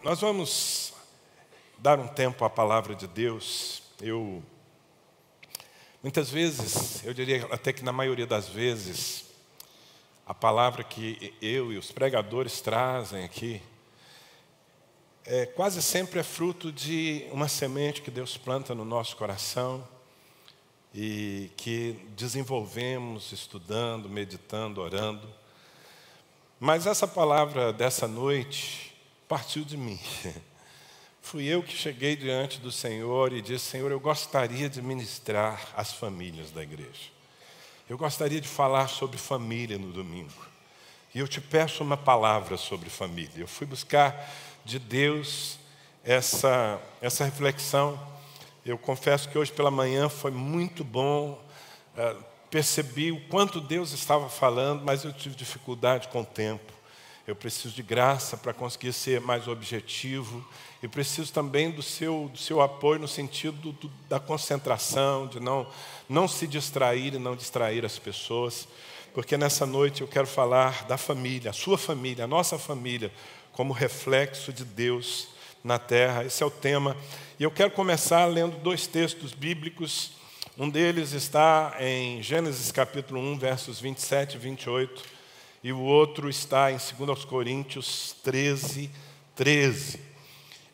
Nós vamos dar um tempo à palavra de Deus. Muitas vezes, eu diria até que na maioria das vezes, a palavra que eu e os pregadores trazem aqui, quase sempre é fruto de uma semente que Deus planta no nosso coração e que desenvolvemos estudando, meditando, orando. Mas essa palavra dessa noite partiu de mim. Fui eu que cheguei diante do Senhor e disse: Senhor, eu gostaria de ministrar às famílias da igreja. Eu gostaria de falar sobre família no domingo. E eu te peço uma palavra sobre família. Eu fui buscar de Deus essa reflexão. Eu confesso que hoje pela manhã foi muito bom. Percebi o quanto Deus estava falando, mas eu tive dificuldade com o tempo. Eu preciso de graça para conseguir ser mais objetivo. E preciso também do seu apoio no sentido da concentração, de não se distrair e não distrair as pessoas. Porque nessa noite eu quero falar da família, a sua família, a nossa família, como reflexo de Deus na terra. Esse é o tema. E eu quero começar lendo 2 textos bíblicos. Um deles está em Gênesis capítulo 1, versos 27 e 28. E o outro está em 2 Coríntios 13, 13.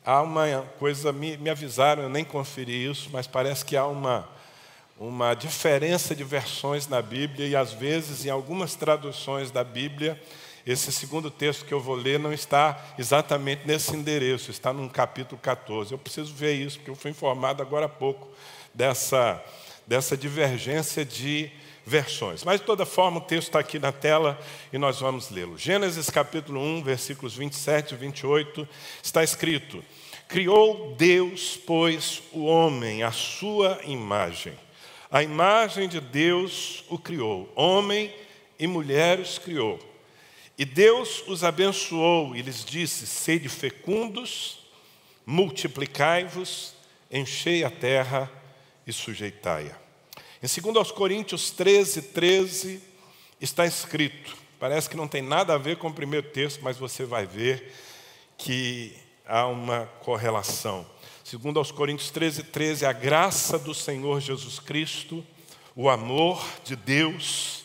Há uma coisa, me avisaram, eu nem conferi isso, mas parece que há uma diferença de versões na Bíblia e às vezes em algumas traduções da Bíblia, esse segundo texto que eu vou ler não está exatamente nesse endereço, está no capítulo 14. Eu preciso ver isso, porque eu fui informado agora há pouco dessa divergência de versões. Mas de toda forma o texto está aqui na tela e nós vamos lê-lo. Gênesis capítulo 1, versículos 27 e 28, está escrito: Criou Deus, pois, o homem à sua imagem. A imagem de Deus o criou, homem e mulher os criou. E Deus os abençoou e lhes disse: sede fecundos, multiplicai-vos, enchei a terra e sujeitai-a. Em 2 Coríntios 13, 13, está escrito, parece que não tem nada a ver com o primeiro texto, mas você vai ver que há uma correlação. 2 Coríntios 13, 13, a graça do Senhor Jesus Cristo, o amor de Deus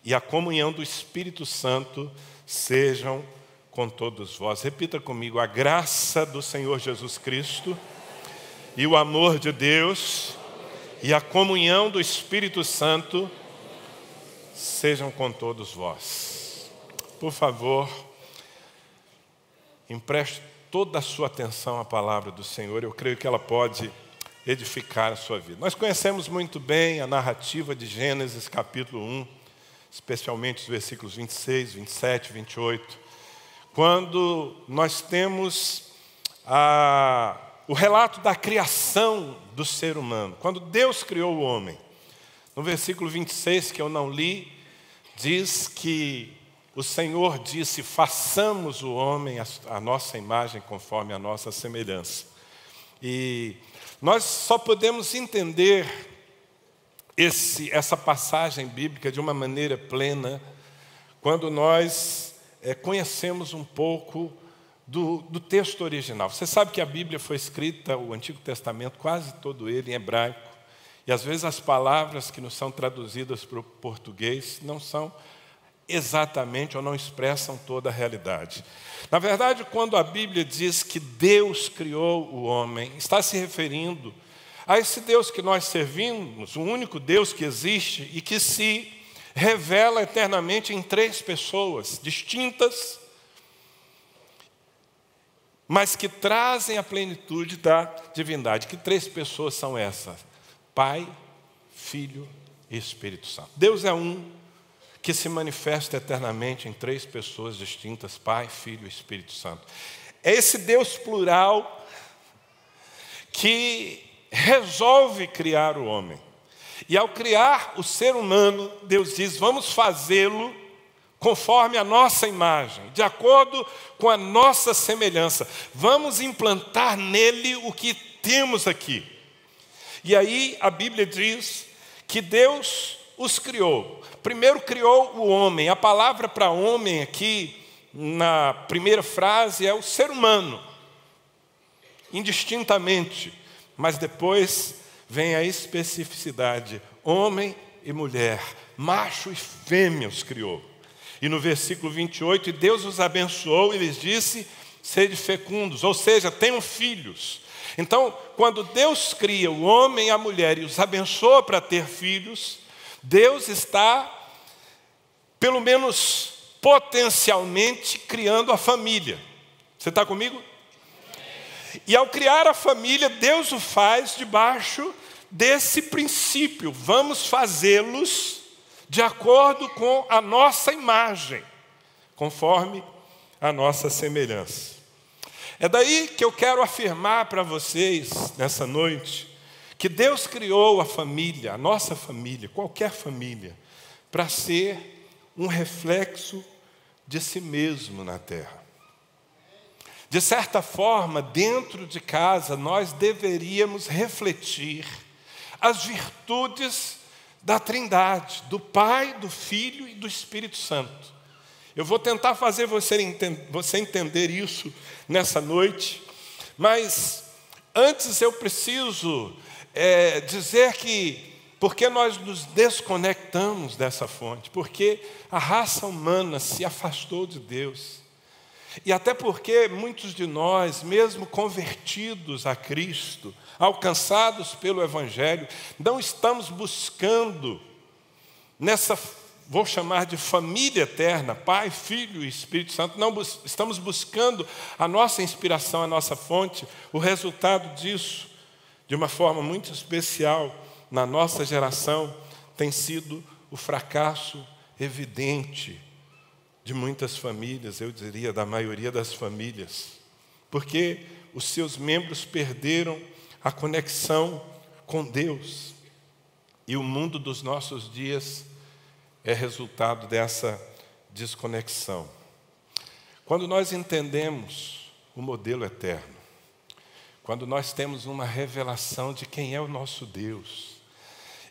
e a comunhão do Espírito Santo sejam com todos vós. Repita comigo: a graça do Senhor Jesus Cristo e o amor de Deus e a comunhão do Espírito Santo sejam com todos vós. Por favor, empreste toda a sua atenção à palavra do Senhor. Eu creio que ela pode edificar a sua vida. Nós conhecemos muito bem a narrativa de Gênesis capítulo 1, especialmente os versículos 26, 27, 28, quando nós temos o relato da criação do ser humano, quando Deus criou o homem. No versículo 26, que eu não li, diz que o Senhor disse: façamos o homem a nossa imagem conforme a nossa semelhança. E nós só podemos entender essa passagem bíblica de uma maneira plena quando nós conhecemos um pouco do texto original. Você sabe que a Bíblia foi escrita, o Antigo Testamento, quase todo ele em hebraico. E às vezes as palavras que nos são traduzidas para o português não são exatamente ou não expressam toda a realidade. Na verdade, quando a Bíblia diz que Deus criou o homem, está se referindo a esse Deus que nós servimos, o único Deus que existe e que se revela eternamente em 3 pessoas distintas, mas que trazem a plenitude da divindade. Que 3 pessoas são essas? Pai, Filho e Espírito Santo. Deus é um que se manifesta eternamente em 3 pessoas distintas: Pai, Filho e Espírito Santo. É esse Deus plural que resolve criar o homem. E ao criar o ser humano, Deus diz: vamos fazê-lo conforme a nossa imagem, de acordo com a nossa semelhança. Vamos implantar nele o que temos aqui. E aí a Bíblia diz que Deus os criou. Primeiro criou o homem. A palavra para homem aqui, na primeira frase, é o ser humano. indistintamente, mas depois vem a especificidade: homem e mulher, macho e fêmea os criou. E no versículo 28, e Deus os abençoou e lhes disse: sede fecundos, ou seja, tenham filhos. Então, quando Deus cria o homem e a mulher e os abençoa para ter filhos, Deus está, pelo menos potencialmente, criando a família. Você está comigo? E ao criar a família, Deus o faz debaixo desse princípio: vamos fazê-los de acordo com a nossa imagem, conforme a nossa semelhança. É daí que eu quero afirmar para vocês, nessa noite, que Deus criou a família, a nossa família, qualquer família, para ser um reflexo de si mesmo na terra. De certa forma, dentro de casa, nós deveríamos refletir as virtudes da Trindade, do Pai, do Filho e do Espírito Santo. Eu vou tentar fazer você entender isso nessa noite, mas antes eu preciso dizer que, porque nós nos desconectamos dessa fonte, porque a raça humana se afastou de Deus, e até porque muitos de nós, mesmo convertidos a Cristo, alcançados pelo Evangelho, não estamos buscando nessa, vou chamar de família eterna, Pai, Filho e Espírito Santo, não estamos buscando a nossa inspiração, a nossa fonte. O resultado disso, de uma forma muito especial, na nossa geração, tem sido o fracasso evidente de muitas famílias, eu diria da maioria das famílias, porque os seus membros perderam a conexão com Deus. E o mundo dos nossos dias é resultado dessa desconexão. Quando nós entendemos o modelo eterno, quando nós temos uma revelação de quem é o nosso Deus,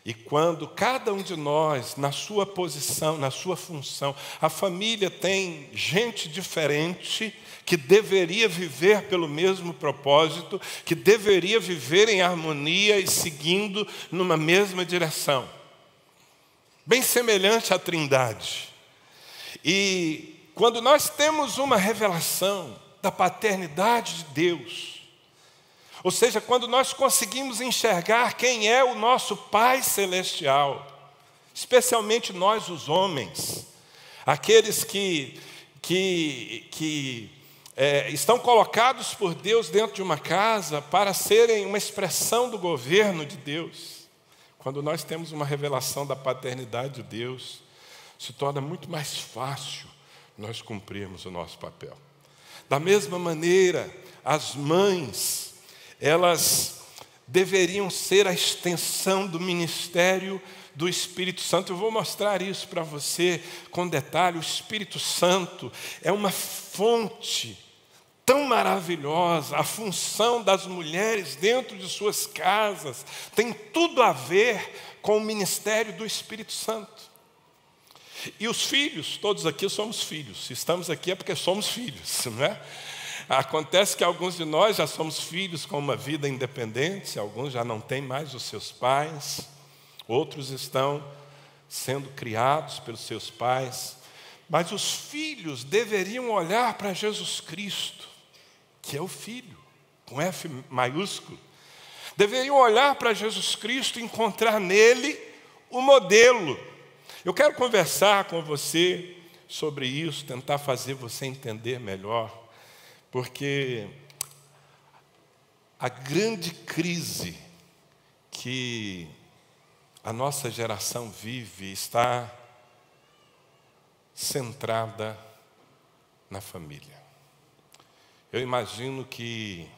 e quando cada um de nós, na sua posição, na sua função, a família tem gente diferente que deveria viver pelo mesmo propósito, que deveria viver em harmonia e seguindo numa mesma direção, bem semelhante à Trindade. E quando nós temos uma revelação da paternidade de Deus, ou seja, quando nós conseguimos enxergar quem é o nosso Pai Celestial, especialmente nós os homens, aqueles que estão colocados por Deus dentro de uma casa para serem uma expressão do governo de Deus, quando nós temos uma revelação da paternidade de Deus, se torna muito mais fácil nós cumprirmos o nosso papel. Da mesma maneira, as mães, elas deveriam ser a extensão do ministério do Espírito Santo. Eu vou mostrar isso para você com detalhe. O Espírito Santo é uma fonte tão maravilhosa. A função das mulheres dentro de suas casas tem tudo a ver com o ministério do Espírito Santo. E os filhos, todos aqui somos filhos. Se estamos aqui é porque somos filhos, não é? Acontece que alguns de nós já somos filhos com uma vida independente, alguns já não têm mais os seus pais, outros estão sendo criados pelos seus pais, mas os filhos deveriam olhar para Jesus Cristo, que é o Filho, com F maiúsculo. Deveriam olhar para Jesus Cristo e encontrar nele o modelo. Eu quero conversar com você sobre isso, tentar fazer você entender melhor, porque a grande crise que a nossa geração vive está centrada na família. Eu imagino que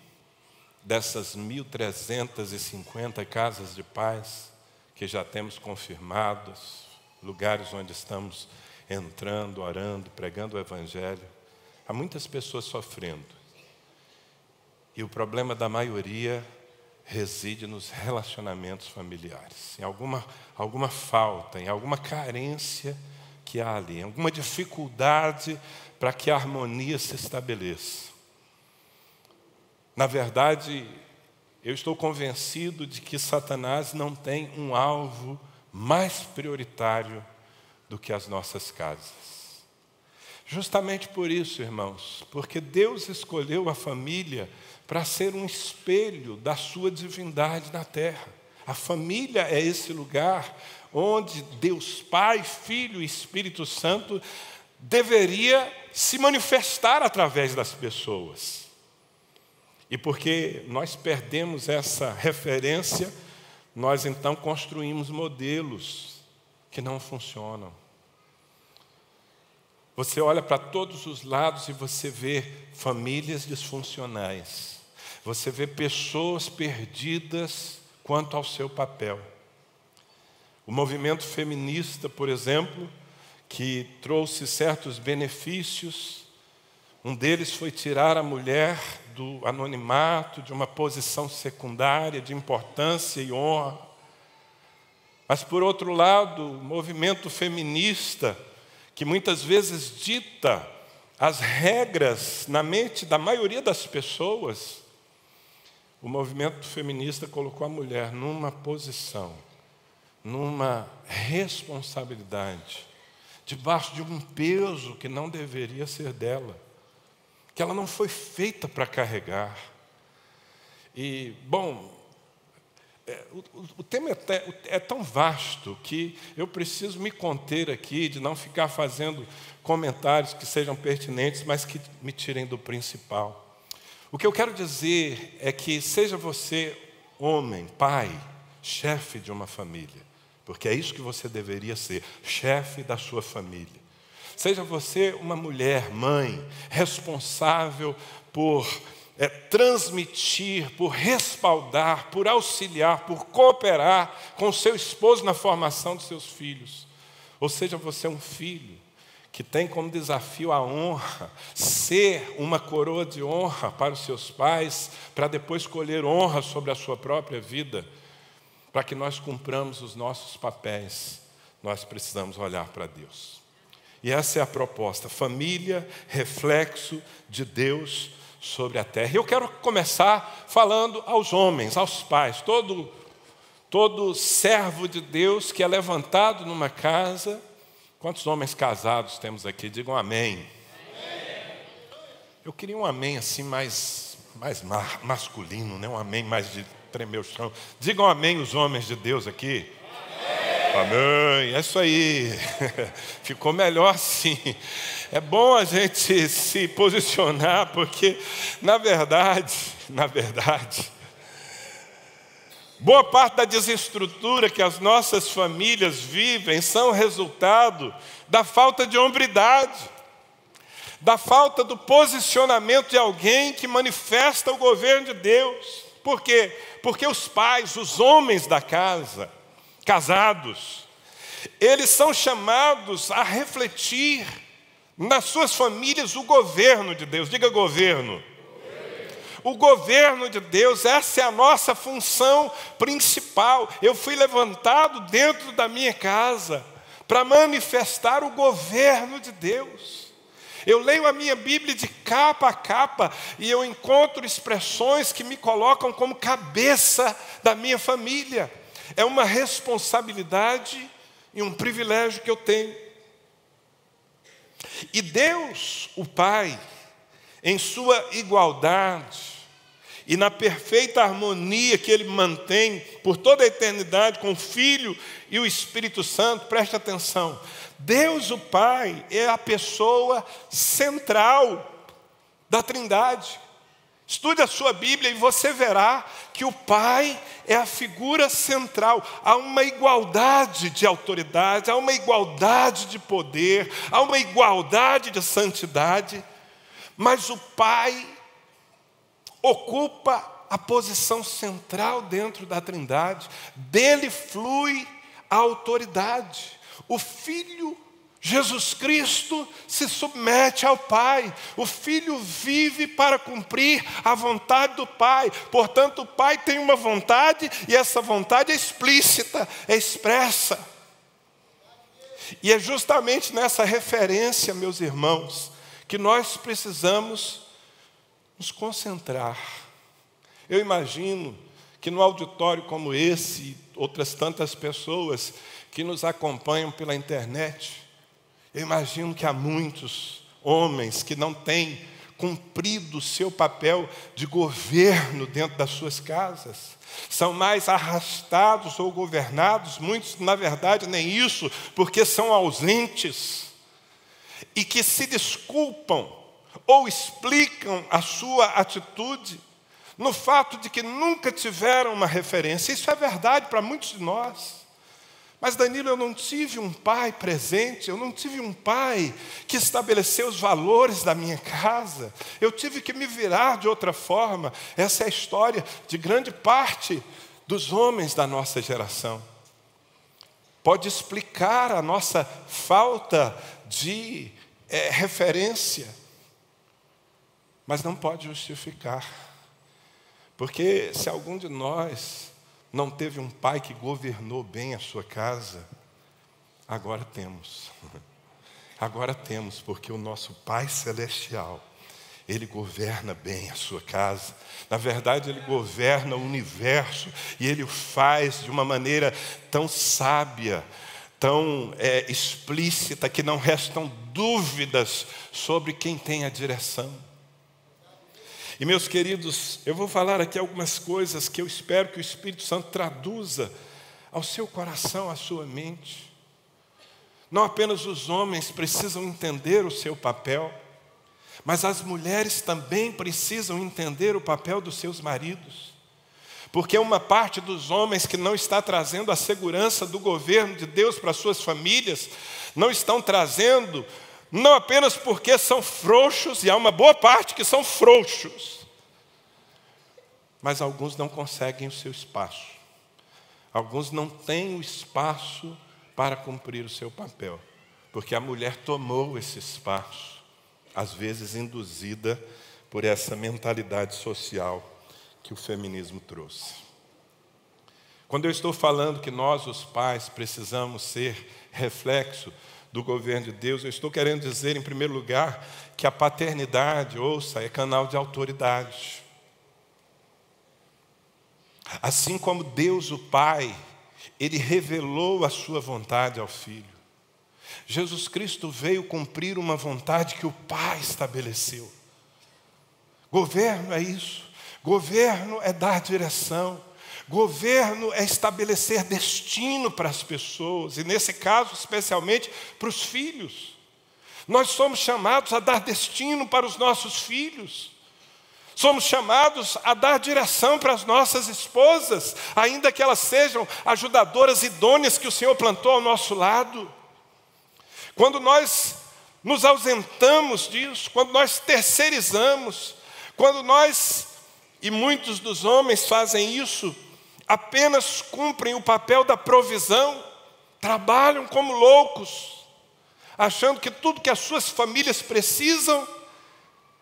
dessas 1.350 casas de paz que já temos confirmados, lugares onde estamos entrando, orando, pregando o Evangelho, há muitas pessoas sofrendo. E o problema da maioria reside nos relacionamentos familiares, em alguma falta, em alguma carência que há ali, em alguma dificuldade para que a harmonia se estabeleça. Na verdade, eu estou convencido de que Satanás não tem um alvo mais prioritário do que as nossas casas. Justamente por isso, irmãos, porque Deus escolheu a família para ser um espelho da sua divindade na terra. A família é esse lugar onde Deus Pai, Filho e Espírito Santo deveria se manifestar através das pessoas. E porque nós perdemos essa referência, nós então construímos modelos que não funcionam. Você olha para todos os lados e você vê famílias disfuncionais. Você vê pessoas perdidas quanto ao seu papel. O movimento feminista, por exemplo, que trouxe certos benefícios, um deles foi tirar a mulher do anonimato, de uma posição secundária, de importância e honra. Mas, por outro lado, o movimento feminista, que muitas vezes dita as regras na mente da maioria das pessoas, o movimento feminista colocou a mulher numa posição, numa responsabilidade, debaixo de um peso que não deveria ser dela, que ela não foi feita para carregar. E, bom, o tema é tão vasto que eu preciso me conter aqui, de não ficar fazendo comentários que sejam pertinentes, mas que me tirem do principal. O que eu quero dizer é que seja você homem, pai, chefe de uma família, porque é isso que você deveria ser, chefe da sua família. Seja você uma mulher, mãe, responsável por transmitir, por respaldar, por auxiliar, por cooperar com seu esposo na formação dos seus filhos. Ou seja, você é um filho que tem como desafio a honra, ser uma coroa de honra para os seus pais, para depois colher honra sobre a sua própria vida. Para que nós cumpramos os nossos papéis, nós precisamos olhar para Deus. E essa é a proposta, família, reflexo de Deus sobre a terra. E eu quero começar falando aos homens, aos pais, todo servo de Deus que é levantado numa casa. Quantos homens casados temos aqui? Digam amém. Amém. Eu queria um amém assim mais masculino, né? Um amém mais de tremer o chão. Digam amém os homens de Deus aqui. Amém. É isso aí. Ficou melhor assim. É bom a gente se posicionar, porque, na verdade, boa parte da desestrutura que as nossas famílias vivem são resultado da falta de hombridade, da falta do posicionamento de alguém que manifesta o governo de Deus. Por quê? Porque os pais, os homens da casa, casados, eles são chamados a refletir nas suas famílias o governo de Deus. Diga governo. O governo de Deus, essa é a nossa função principal. Eu fui levantado dentro da minha casa para manifestar o governo de Deus. Eu leio a minha Bíblia de capa a capa e eu encontro expressões que me colocam como cabeça da minha família. É uma responsabilidade e um privilégio que eu tenho. E Deus, o Pai, em sua igualdade e na perfeita harmonia que Ele mantém por toda a eternidade com o Filho e o Espírito Santo, preste atenção, Deus, o Pai, é a pessoa central da Trindade. Estude a sua Bíblia e você verá que o Pai é a figura central. Há uma igualdade de autoridade, há uma igualdade de poder, há uma igualdade de santidade, mas o Pai ocupa a posição central dentro da Trindade. Dele flui a autoridade. O Filho, Jesus Cristo, se submete ao Pai. O Filho vive para cumprir a vontade do Pai. Portanto, o Pai tem uma vontade e essa vontade é explícita, é expressa. E é justamente nessa referência, meus irmãos, que nós precisamos nos concentrar. Eu imagino que no auditório como esse, outras tantas pessoas que nos acompanham pela internet, eu imagino que há muitos homens que não têm cumprido o seu papel de governo dentro das suas casas. São mais arrastados ou governados, muitos, na verdade, nem isso, porque são ausentes. E que se desculpam ou explicam a sua atitude no fato de que nunca tiveram uma referência. Isso é verdade para muitos de nós. Mas, Danilo, eu não tive um pai presente, eu não tive um pai que estabeleceu os valores da minha casa. Eu tive que me virar de outra forma. Essa é a história de grande parte dos homens da nossa geração. Pode explicar a nossa falta de referência, mas não pode justificar. Porque se algum de nós não teve um pai que governou bem a sua casa, agora temos. Agora temos, porque o nosso Pai Celestial, Ele governa bem a sua casa. Na verdade, Ele governa o universo e Ele o faz de uma maneira tão sábia, tão explícita, que não restam dúvidas sobre quem tem a direção. E, meus queridos, eu vou falar aqui algumas coisas que eu espero que o Espírito Santo traduza ao seu coração, à sua mente. Não apenas os homens precisam entender o seu papel, mas as mulheres também precisam entender o papel dos seus maridos. Porque uma parte dos homens que não está trazendo a segurança do governo de Deus para suas famílias, não estão trazendo, não apenas porque são frouxos, e há uma boa parte que são frouxos, mas alguns não conseguem o seu espaço. Alguns não têm o espaço para cumprir o seu papel, porque a mulher tomou esse espaço, às vezes induzida por essa mentalidade social que o feminismo trouxe. Quando eu estou falando que nós, os pais, precisamos ser reflexo do governo de Deus, eu estou querendo dizer, em primeiro lugar, que a paternidade, ouça, é canal de autoridade. Assim como Deus, o Pai, Ele revelou a sua vontade ao Filho. Jesus Cristo veio cumprir uma vontade que o Pai estabeleceu. Governo é isso. Governo é dar direção. Governo é estabelecer destino para as pessoas, e nesse caso, especialmente para os filhos. Nós somos chamados a dar destino para os nossos filhos. Somos chamados a dar direção para as nossas esposas, ainda que elas sejam ajudadoras idôneas que o Senhor plantou ao nosso lado. Quando nós nos ausentamos disso, quando nós terceirizamos, quando nós, e muitos dos homens fazem isso, apenas cumprem o papel da provisão, trabalham como loucos, achando que tudo que as suas famílias precisam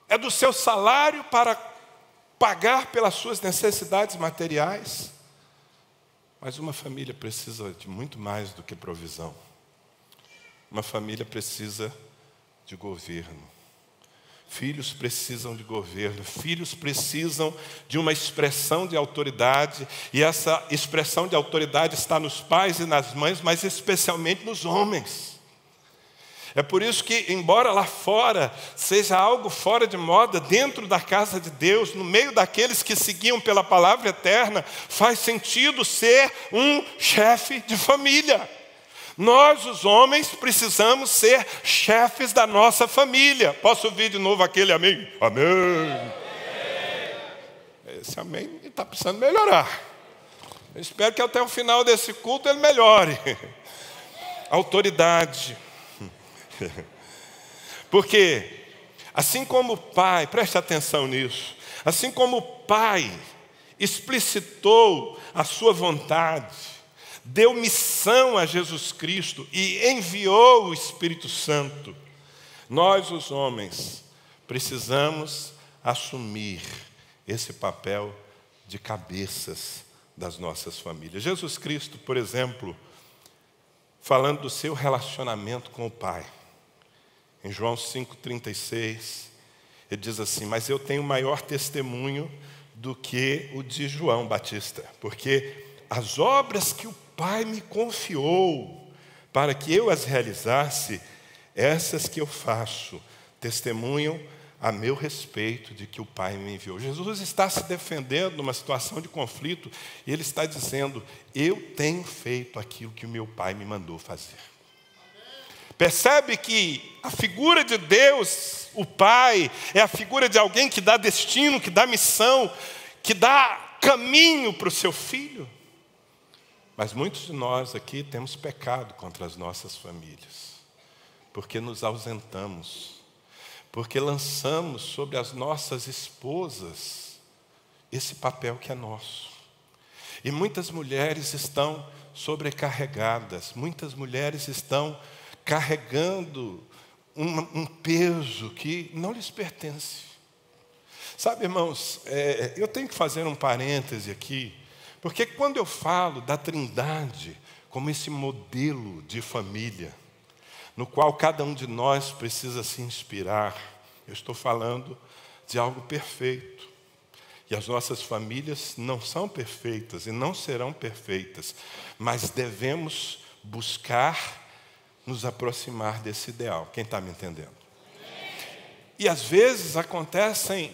é do seu salário para pagar pelas suas necessidades materiais. Mas uma família precisa de muito mais do que provisão. Uma família precisa de governo. Filhos precisam de governo, filhos precisam de uma expressão de autoridade, e essa expressão de autoridade está nos pais e nas mães, mas especialmente nos homens. É por isso que, embora lá fora seja algo fora de moda, dentro da casa de Deus, no meio daqueles que seguiam pela palavra eterna, faz sentido ser um chefe de família. Nós, os homens, precisamos ser chefes da nossa família. Posso ouvir de novo aquele amém? Amém. Esse amém está precisando melhorar. Eu espero que até o final desse culto ele melhore. Autoridade. Porque, assim como o Pai, preste atenção nisso, assim como o Pai explicitou a sua vontade, deu missão a Jesus Cristo e enviou o Espírito Santo, nós, os homens, precisamos assumir esse papel de cabeças das nossas famílias. Jesus Cristo, por exemplo, falando do seu relacionamento com o Pai, em João 5,36, ele diz assim: mas eu tenho maior testemunho do que o de João Batista, porque as obras que o Pai me confiou para que eu as realizasse, essas que eu faço, testemunham a meu respeito de que o Pai me enviou. Jesus está se defendendo numa situação de conflito e ele está dizendo: eu tenho feito aquilo que o meu Pai me mandou fazer. Percebe que a figura de Deus, o Pai, é a figura de alguém que dá destino, que dá missão, que dá caminho para o seu filho. Mas muitos de nós aqui temos pecado contra as nossas famílias, porque nos ausentamos, porque lançamos sobre as nossas esposas esse papel que é nosso. E muitas mulheres estão sobrecarregadas, muitas mulheres estão carregando um peso que não lhes pertence. Sabe, irmãos, eu tenho que fazer um parêntese aqui, porque quando eu falo da Trindade como esse modelo de família, no qual cada um de nós precisa se inspirar, eu estou falando de algo perfeito. E as nossas famílias não são perfeitas e não serão perfeitas, mas devemos buscar nos aproximar desse ideal. Quem está me entendendo? E às vezes acontecem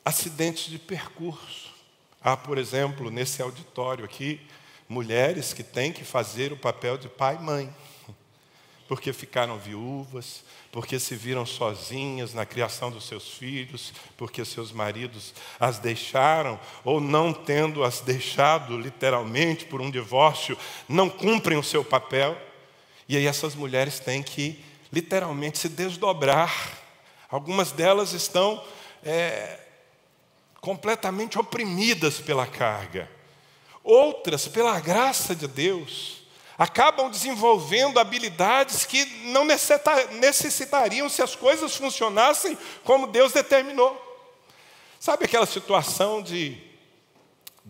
acidentes de percurso. Há, por exemplo, nesse auditório aqui, mulheres que têm que fazer o papel de pai e mãe, porque ficaram viúvas, porque se viram sozinhas na criação dos seus filhos, porque seus maridos as deixaram, ou não tendo as deixado literalmente por um divórcio, não cumprem o seu papel. E aí essas mulheres têm que literalmente se desdobrar. Algumas delas estão completamente oprimidas pela carga. Outras, pela graça de Deus, acabam desenvolvendo habilidades que não necessitariam se as coisas funcionassem como Deus determinou. Sabe aquela situação de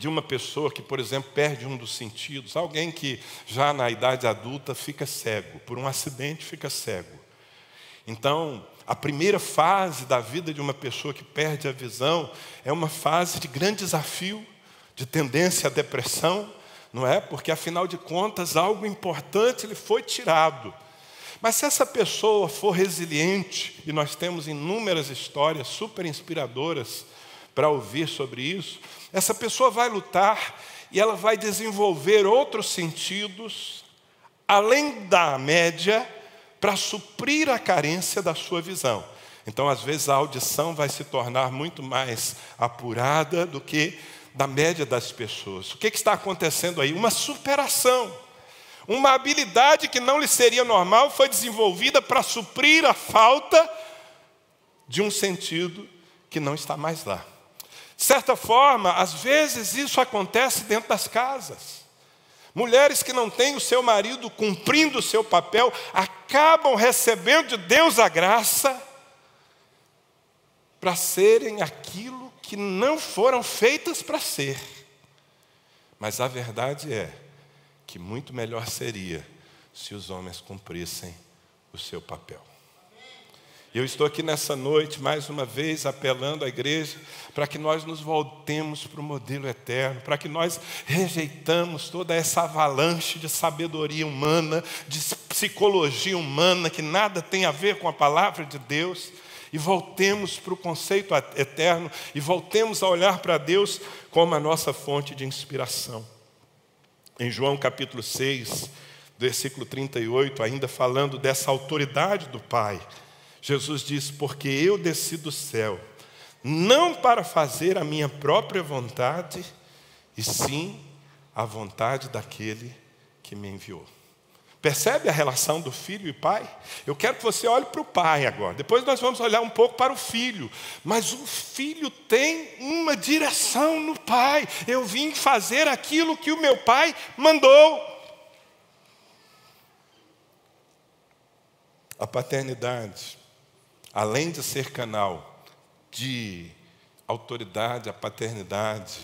uma pessoa que, por exemplo, perde um dos sentidos? Alguém que já na idade adulta fica cego, por um acidente fica cego. Então, a primeira fase da vida de uma pessoa que perde a visão é uma fase de grande desafio, de tendência à depressão, não é? Porque, afinal de contas, algo importante lhe foi tirado. Mas se essa pessoa for resiliente, e nós temos inúmeras histórias super inspiradoras para ouvir sobre isso, essa pessoa vai lutar e ela vai desenvolver outros sentidos, além da média, para suprir a carência da sua visão. Então, às vezes, a audição vai se tornar muito mais apurada do que da média das pessoas. O que está acontecendo aí? Uma superação. Uma habilidade que não lhe seria normal foi desenvolvida para suprir a falta de um sentido que não está mais lá. De certa forma, às vezes isso acontece dentro das casas. Mulheres que não têm o seu marido cumprindo o seu papel, acabam recebendo de Deus a graça para serem aquilo que não foram feitas para ser. Mas a verdade é que muito melhor seria se os homens cumprissem o seu papel. Eu estou aqui nessa noite, mais uma vez, apelando à igreja para que nós nos voltemos para o modelo eterno, para que nós rejeitamos toda essa avalanche de sabedoria humana, de psicologia humana, que nada tem a ver com a palavra de Deus, e voltemos para o conceito eterno, e voltemos a olhar para Deus como a nossa fonte de inspiração. Em João capítulo 6, versículo 38, ainda falando dessa autoridade do Pai, Jesus diz: porque eu desci do céu, não para fazer a minha própria vontade, e sim a vontade daquele que me enviou. Percebe a relação do filho e pai? Eu quero que você olhe para o pai agora. Depois nós vamos olhar um pouco para o filho. Mas o filho tem uma direção no pai. Eu vim fazer aquilo que o meu pai mandou. A paternidade, além de ser canal de autoridade, a paternidade,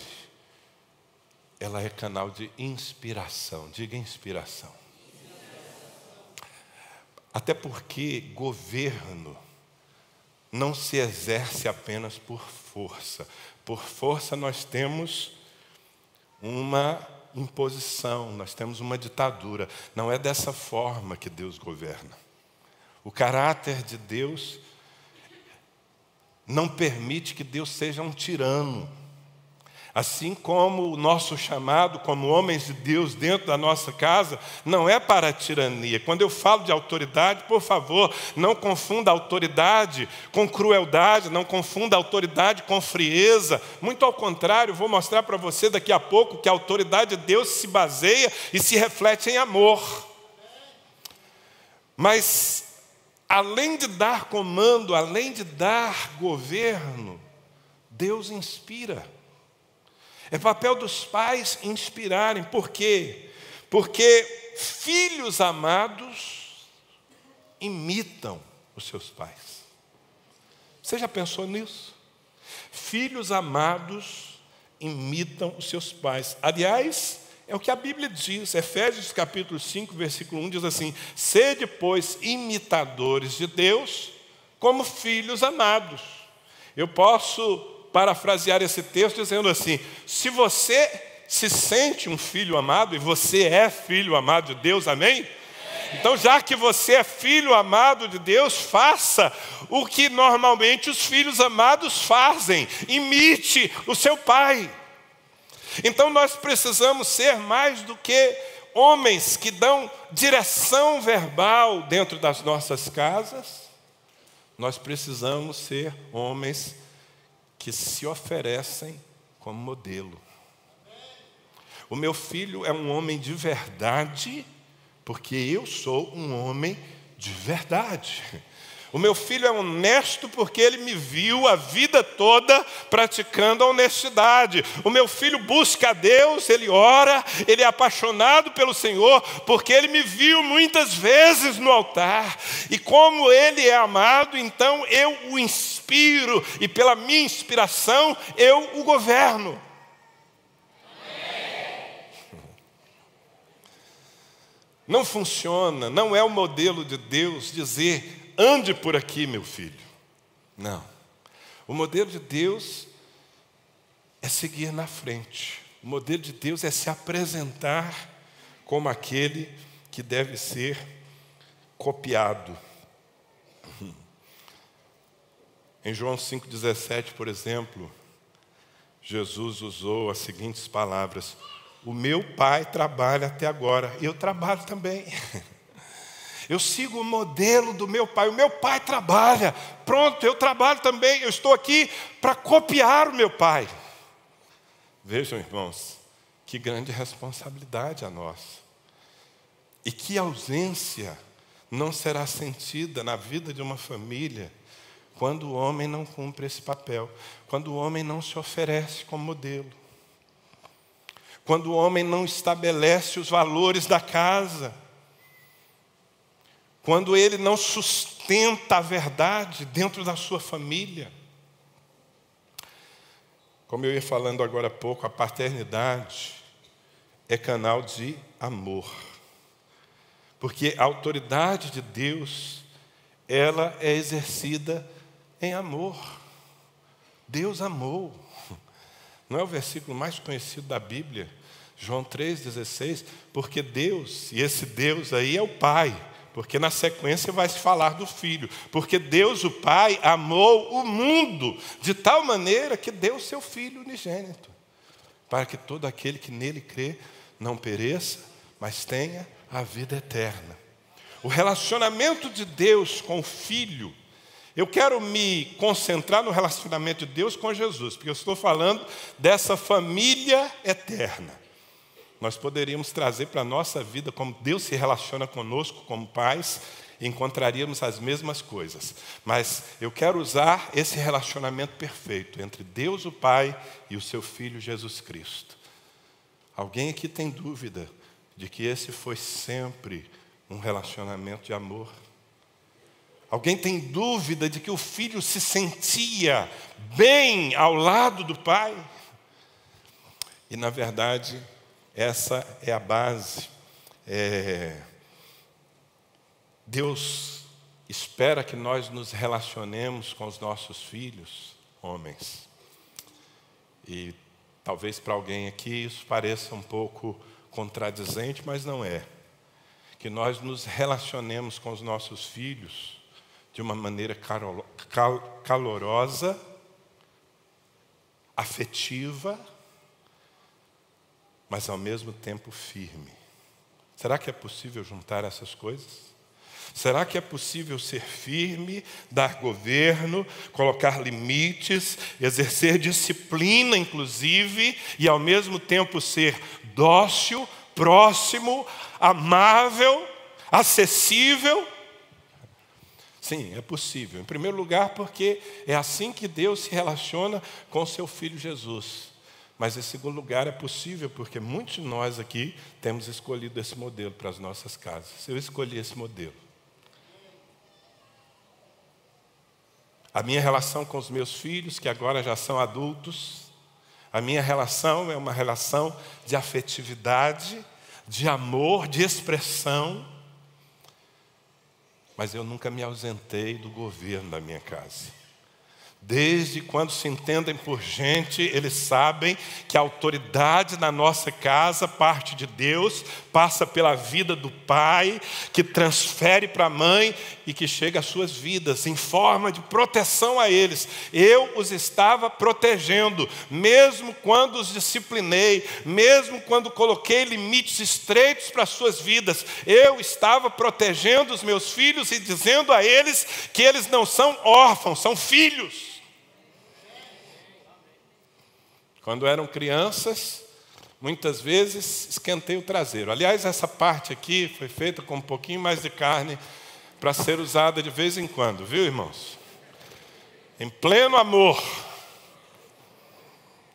ela é canal de inspiração. Diga inspiração. Até porque governo não se exerce apenas por força. Por força nós temos uma imposição, nós temos uma ditadura. Não é dessa forma que Deus governa. O caráter de Deus não permite que Deus seja um tirano. Assim como o nosso chamado como homens de Deus dentro da nossa casa não é para a tirania. Quando eu falo de autoridade, por favor, não confunda a autoridade com crueldade, não confunda a autoridade com frieza. Muito ao contrário, vou mostrar para você daqui a pouco que a autoridade de Deus se baseia e se reflete em amor. Mas, além de dar comando, além de dar governo, Deus inspira. É papel dos pais inspirarem. Por quê? Porque filhos amados imitam os seus pais. Você já pensou nisso? Filhos amados imitam os seus pais. Aliás, é o que a Bíblia diz. Efésios capítulo 5, versículo 1 diz assim: sede, pois, imitadores de Deus como filhos amados. Eu posso parafrasear esse texto dizendo assim: se você se sente um filho amado, e você é filho amado de Deus, amém? Então, já que você é filho amado de Deus, faça o que normalmente os filhos amados fazem: imite o seu pai. Então, nós precisamos ser mais do que homens que dão direção verbal dentro das nossas casas. Nós precisamos ser homens que se oferecem como modelo. O meu filho é um homem de verdade, porque eu sou um homem de verdade. O meu filho é honesto porque ele me viu a vida toda praticando a honestidade. O meu filho busca a Deus, ele ora, ele é apaixonado pelo Senhor, porque ele me viu muitas vezes no altar. E como ele é amado, então eu o inspiro, e pela minha inspiração eu o governo. Não funciona, não é o modelo de Deus dizer: ande por aqui, meu filho. Não. O modelo de Deus é seguir na frente. O modelo de Deus é se apresentar como aquele que deve ser copiado. Em João 5,17, por exemplo, Jesus usou as seguintes palavras: o meu pai trabalha até agora, eu trabalho também. Eu sigo o modelo do meu pai. O meu pai trabalha. Pronto, eu trabalho também. Eu estou aqui para copiar o meu pai. Vejam, irmãos, que grande responsabilidade a nós. E que ausência não será sentida na vida de uma família quando o homem não cumpre esse papel. Quando o homem não se oferece como modelo. Quando o homem não estabelece os valores da casa. Quando ele não sustenta a verdade dentro da sua família. Como eu ia falando agora há pouco, a paternidade é canal de amor. Porque a autoridade de Deus, ela é exercida em amor. Deus amou. Não é o versículo mais conhecido da Bíblia? João 3,16. Porque Deus, e esse Deus aí é o Pai. Porque na sequência vai se falar do Filho. Porque Deus, o Pai, amou o mundo de tal maneira que deu o seu Filho unigênito, para que todo aquele que nele crê não pereça, mas tenha a vida eterna. O relacionamento de Deus com o Filho, eu quero me concentrar no relacionamento de Deus com Jesus, porque eu estou falando dessa família eterna. Nós poderíamos trazer para a nossa vida como Deus se relaciona conosco como pais, e encontraríamos as mesmas coisas. Mas eu quero usar esse relacionamento perfeito entre Deus o Pai e o seu Filho Jesus Cristo. Alguém aqui tem dúvida de que esse foi sempre um relacionamento de amor? Alguém tem dúvida de que o Filho se sentia bem ao lado do Pai? E na verdade, essa é a base. Deus espera que nós nos relacionemos com os nossos filhos, homens. E talvez para alguém aqui isso pareça um pouco contradizente, mas não é. Que nós nos relacionemos com os nossos filhos de uma maneira calorosa, afetiva, mas ao mesmo tempo firme. Será que é possível juntar essas coisas? Será que é possível ser firme, dar governo, colocar limites, exercer disciplina, inclusive, e ao mesmo tempo ser dócil, próximo, amável, acessível? Sim, é possível. Em primeiro lugar, porque é assim que Deus se relaciona com seu Filho Jesus. Mas em segundo lugar, é possível porque muitos de nós aqui temos escolhido esse modelo para as nossas casas. Eu escolhi esse modelo. A minha relação com os meus filhos, que agora já são adultos, a minha relação é uma relação de afetividade, de amor, de expressão. Mas eu nunca me ausentei do governo da minha casa. Desde quando se entendem por gente, eles sabem que a autoridade na nossa casa parte de Deus, passa pela vida do pai, que transfere para a mãe e que chega às suas vidas em forma de proteção a eles. Eu os estava protegendo, mesmo quando os disciplinei, mesmo quando coloquei limites estreitos para as suas vidas. Eu estava protegendo os meus filhos e dizendo a eles que eles não são órfãos, são filhos. Quando eram crianças, muitas vezes esquentei o traseiro. Aliás, essa parte aqui foi feita com um pouquinho mais de carne para ser usada de vez em quando, viu, irmãos? Em pleno amor.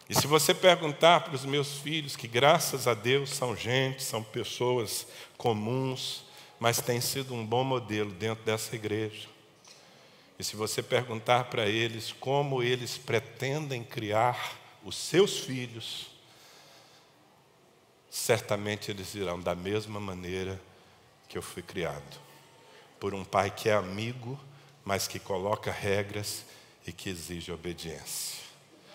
E se você perguntar para os meus filhos, que graças a Deus são gente, são pessoas comuns, mas têm sido um bom modelo dentro dessa igreja. E se você perguntar para eles como eles pretendem criar os seus filhos, certamente eles irão da mesma maneira que eu fui criado. Por um pai que é amigo, mas que coloca regras e que exige obediência.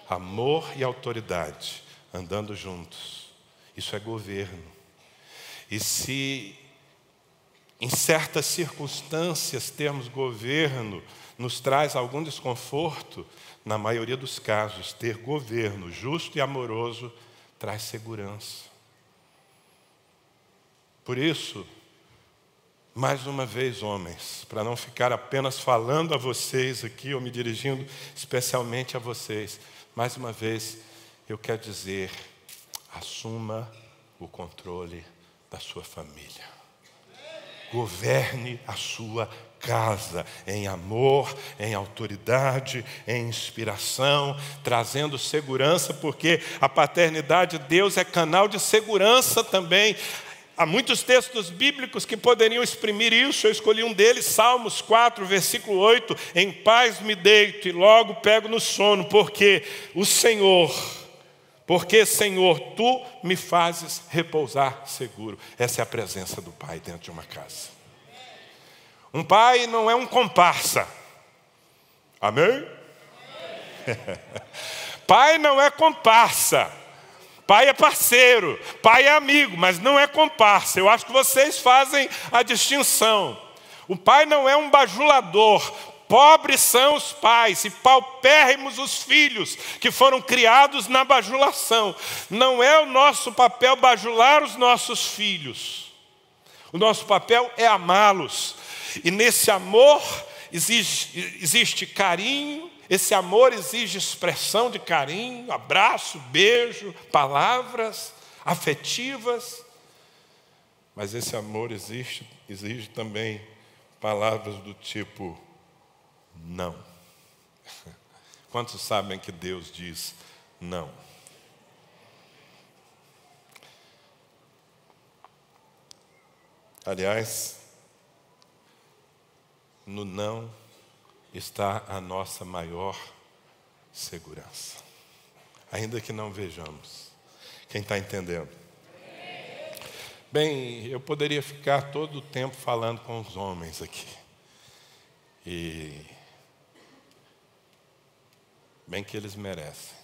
Amor e autoridade andando juntos. Isso é governo. E se em certas circunstâncias termos governo nos traz algum desconforto, na maioria dos casos, ter governo justo e amoroso traz segurança. Por isso, mais uma vez, homens, para não ficar apenas falando a vocês aqui, ou me dirigindo especialmente a vocês, mais uma vez, eu quero dizer, assuma o controle da sua família. Governe a sua casa em amor, em autoridade, em inspiração, trazendo segurança, porque a paternidade de Deus é canal de segurança também. Há muitos textos bíblicos que poderiam exprimir isso. Eu escolhi um deles, Salmos 4, versículo 8. Em paz me deito e logo pego no sono, porque Senhor, Tu me fazes repousar seguro. Essa é a presença do Pai dentro de uma casa. Um pai não é um comparsa. Amém? Pai não é comparsa. Pai é parceiro. Pai é amigo, mas não é comparsa. Eu acho que vocês fazem a distinção. O pai não é um bajulador. Pobres são os pais e paupérrimos os filhos que foram criados na bajulação. Não é o nosso papel bajular os nossos filhos. O nosso papel é amá-los. E nesse amor existe carinho, esse amor exige expressão de carinho, abraço, beijo, palavras afetivas. Mas esse amor exige também palavras do tipo não. Quantos sabem que Deus diz não? Aliás, no não está a nossa maior segurança. Ainda que não vejamos. Quem está entendendo? Bem, eu poderia ficar todo o tempo falando com os homens aqui. E bem que eles merecem.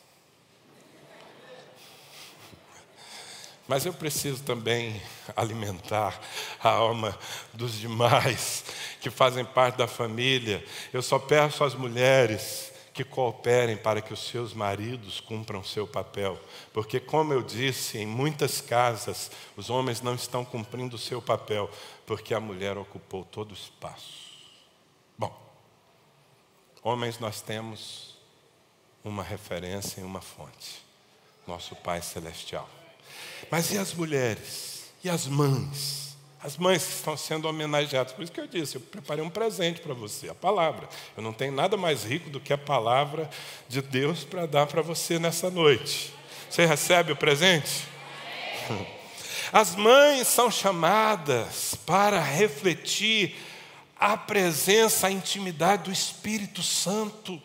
Mas eu preciso também alimentar a alma dos demais que fazem parte da família. Eu só peço às mulheres que cooperem para que os seus maridos cumpram seu papel. Porque, como eu disse, em muitas casas, os homens não estão cumprindo o seu papel, porque a mulher ocupou todo o espaço. Bom, homens, nós temos uma referência e uma fonte: nosso Pai Celestial. Mas e as mulheres? E as mães? As mães que estão sendo homenageadas. Por isso que eu disse, eu preparei um presente para você, a palavra. Eu não tenho nada mais rico do que a palavra de Deus para dar para você nessa noite. Você recebe o presente? As mães são chamadas para refletir a presença, a intimidade do Espírito Santo.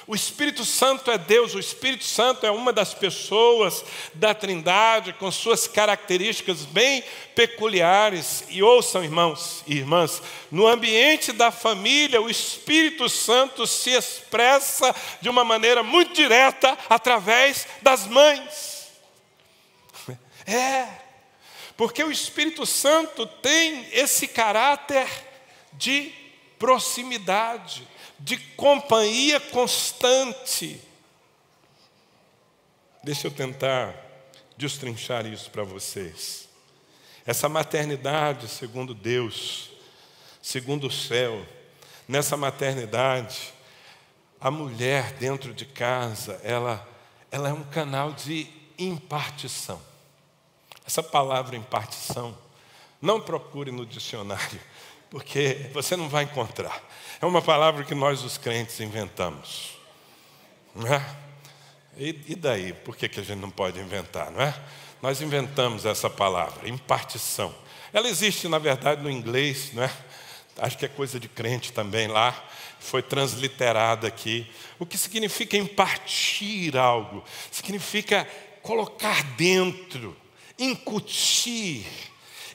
O Espírito Santo é Deus, o Espírito Santo é uma das pessoas da Trindade com suas características bem peculiares. E ouçam, irmãos e irmãs, no ambiente da família, o Espírito Santo se expressa de uma maneira muito direta através das mães. Porque o Espírito Santo tem esse caráter de proximidade, de companhia constante. Deixa eu tentar destrinchar isso para vocês. Essa maternidade, segundo Deus, segundo o céu, nessa maternidade, a mulher dentro de casa, ela é um canal de impartição. Essa palavra impartição, não procure no dicionário, porque você não vai encontrar. É uma palavra que nós, os crentes, inventamos. Não é? E daí? Por que a gente não pode inventar, não é? Nós inventamos essa palavra, impartição. Ela existe, na verdade, no inglês, não é? Acho que é coisa de crente também lá. Foi transliterada aqui. O que significa impartir algo? Significa colocar dentro, incutir.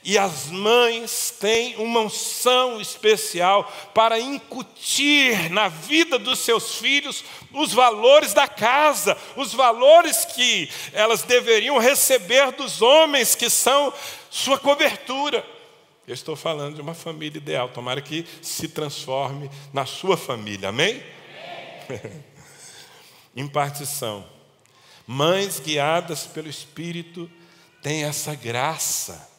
E as mães têm uma unção especial para incutir na vida dos seus filhos os valores da casa, os valores que elas deveriam receber dos homens que são sua cobertura. Eu estou falando de uma família ideal, tomara que se transforme na sua família, amém? Amém. Impartição. Mães guiadas pelo Espírito têm essa graça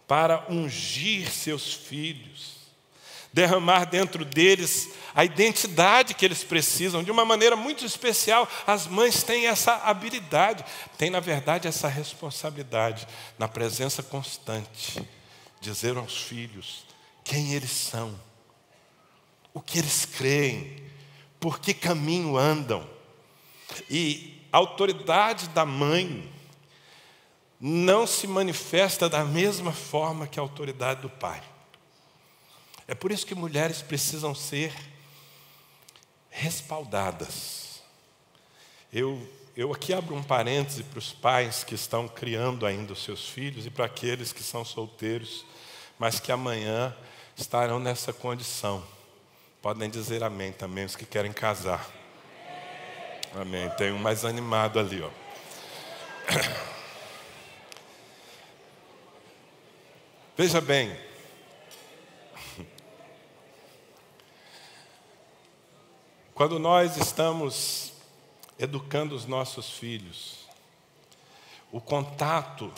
para ungir seus filhos, derramar dentro deles a identidade que eles precisam, de uma maneira muito especial. As mães têm essa habilidade, têm, na verdade, essa responsabilidade, na presença constante, dizer aos filhos quem eles são, o que eles creem, por que caminho andam. E a autoridade da mãe não se manifesta da mesma forma que a autoridade do pai. É por isso que mulheres precisam ser respaldadas. Eu aqui abro um parêntese para os pais que estão criando ainda os seus filhos e para aqueles que são solteiros, mas que amanhã estarão nessa condição. Podem dizer amém também, os que querem casar. Amém. Tem um mais animado ali, ó. Veja bem, quando nós estamos educando os nossos filhos, o contato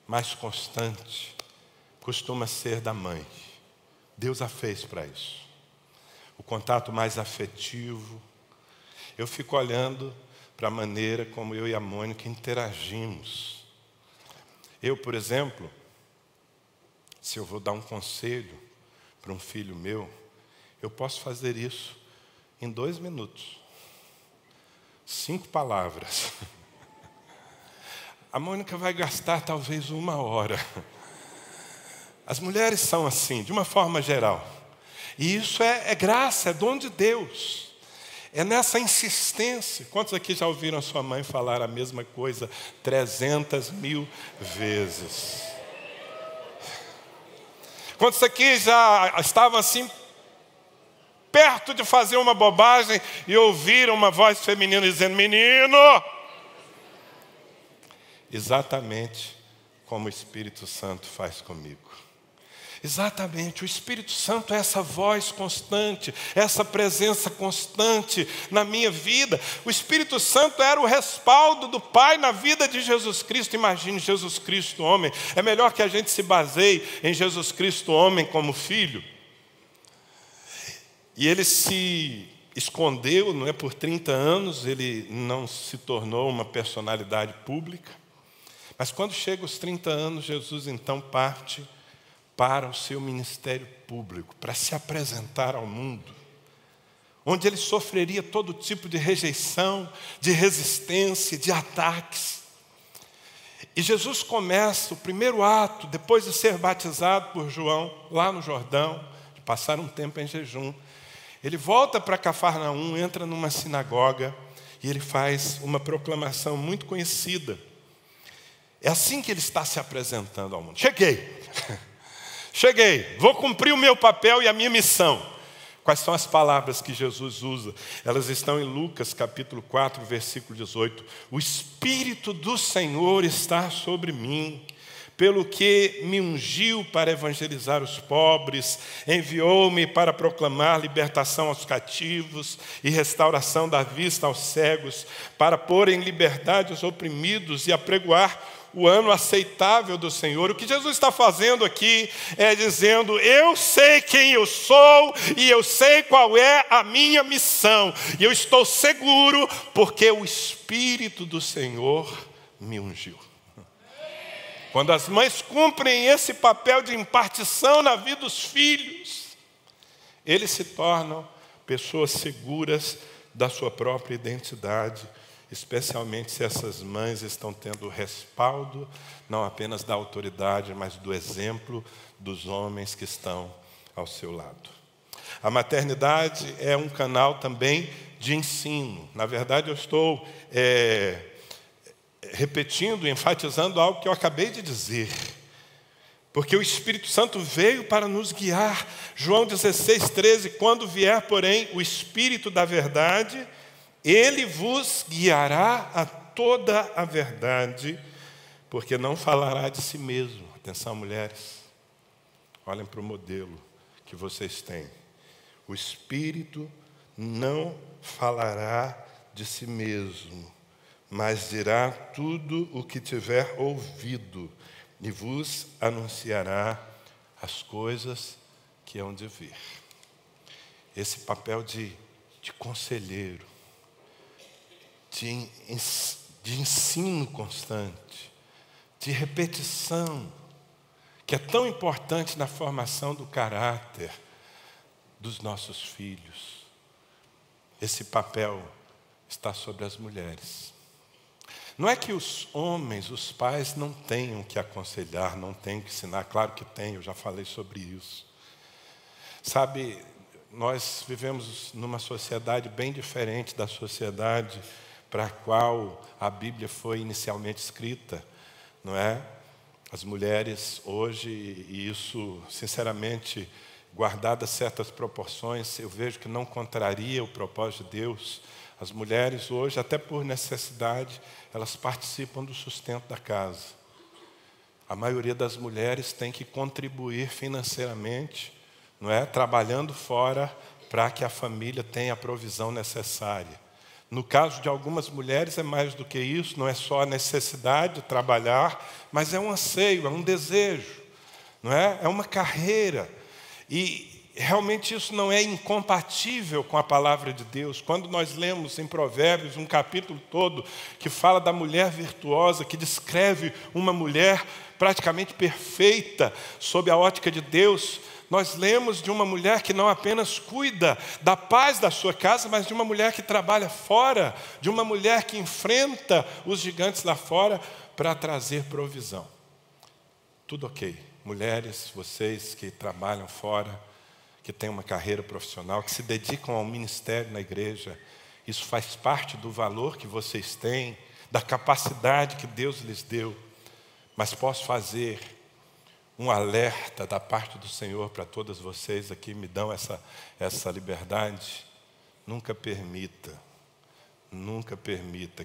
mais constante costuma ser da mãe. Deus a fez para isso. O contato mais afetivo. Eu fico olhando para a maneira como eu e a Mônica interagimos. Eu, por exemplo, se eu vou dar um conselho para um filho meu, eu posso fazer isso em 2 minutos. 5 palavras. A Mônica vai gastar talvez 1 hora. As mulheres são assim, de uma forma geral. E isso é graça, é dom de Deus. É nessa insistência. Quantos aqui já ouviram a sua mãe falar a mesma coisa 300.000 vezes? Quantos aqui já estavam assim perto de fazer uma bobagem e ouvir uma voz feminina dizendo: menino! Exatamente como o Espírito Santo faz comigo. Exatamente, o Espírito Santo é essa voz constante, essa presença constante na minha vida. O Espírito Santo era o respaldo do Pai na vida de Jesus Cristo. Imagine Jesus Cristo homem. É melhor que a gente se baseie em Jesus Cristo homem como filho. E ele se escondeu, não é, por 30 anos, ele não se tornou uma personalidade pública. Mas quando chega os 30 anos, Jesus então parte para o seu ministério público, para se apresentar ao mundo, onde ele sofreria todo tipo de rejeição, de resistência, de ataques. E Jesus começa o primeiro ato, depois de ser batizado por João, lá no Jordão, de passar um tempo em jejum. Ele volta para Cafarnaum, entra numa sinagoga e ele faz uma proclamação muito conhecida. É assim que ele está se apresentando ao mundo. Cheguei, vou cumprir o meu papel e a minha missão. Quais são as palavras que Jesus usa? Elas estão em Lucas capítulo 4, versículo 18. O Espírito do Senhor está sobre mim, pelo que me ungiu para evangelizar os pobres, enviou-me para proclamar libertação aos cativos e restauração da vista aos cegos, para pôr em liberdade os oprimidos e apregoar o ano aceitável do Senhor. O que Jesus está fazendo aqui é dizendo: eu sei quem eu sou e eu sei qual é a minha missão. E eu estou seguro porque o Espírito do Senhor me ungiu. Quando as mães cumprem esse papel de impartição na vida dos filhos, eles se tornam pessoas seguras da sua própria identidade, especialmente se essas mães estão tendo o respaldo, não apenas da autoridade, mas do exemplo dos homens que estão ao seu lado. A maternidade é um canal também de ensino. Na verdade, eu estou repetindo, enfatizando algo que eu acabei de dizer. Porque o Espírito Santo veio para nos guiar. João 16, 13, quando vier, porém, o Espírito da verdade, ele vos guiará a toda a verdade, porque não falará de si mesmo. Atenção, mulheres, olhem para o modelo que vocês têm. O Espírito não falará de si mesmo, mas dirá tudo o que tiver ouvido e vos anunciará as coisas que hão de vir. Esse papel de conselheiro, de ensino constante, de repetição, que é tão importante na formação do caráter dos nossos filhos. Esse papel está sobre as mulheres. Não é que os homens, os pais, não tenham que aconselhar, não tenham que ensinar. Claro que tem, eu já falei sobre isso. Sabe, nós vivemos numa sociedade bem diferente da sociedade para a qual a Bíblia foi inicialmente escrita, não é? As mulheres hoje, e isso, sinceramente, guardadas certas proporções, eu vejo que não contraria o propósito de Deus. As mulheres hoje, até por necessidade, elas participam do sustento da casa. A maioria das mulheres tem que contribuir financeiramente, não é? Trabalhando fora para que a família tenha a provisão necessária. No caso de algumas mulheres é mais do que isso, não é só a necessidade de trabalhar, mas é um anseio, é um desejo, não é? É uma carreira. E realmente isso não é incompatível com a palavra de Deus. Quando nós lemos em Provérbios um capítulo todo que fala da mulher virtuosa, que descreve uma mulher praticamente perfeita sob a ótica de Deus, nós lemos de uma mulher que não apenas cuida da paz da sua casa, mas de uma mulher que trabalha fora, de uma mulher que enfrenta os gigantes lá fora para trazer provisão. Tudo ok. Mulheres, vocês que trabalham fora, que têm uma carreira profissional, que se dedicam ao ministério na igreja, isso faz parte do valor que vocês têm, da capacidade que Deus lhes deu. Mas posso fazer um alerta da parte do Senhor para todas vocês aqui, me dão essa liberdade. Nunca permita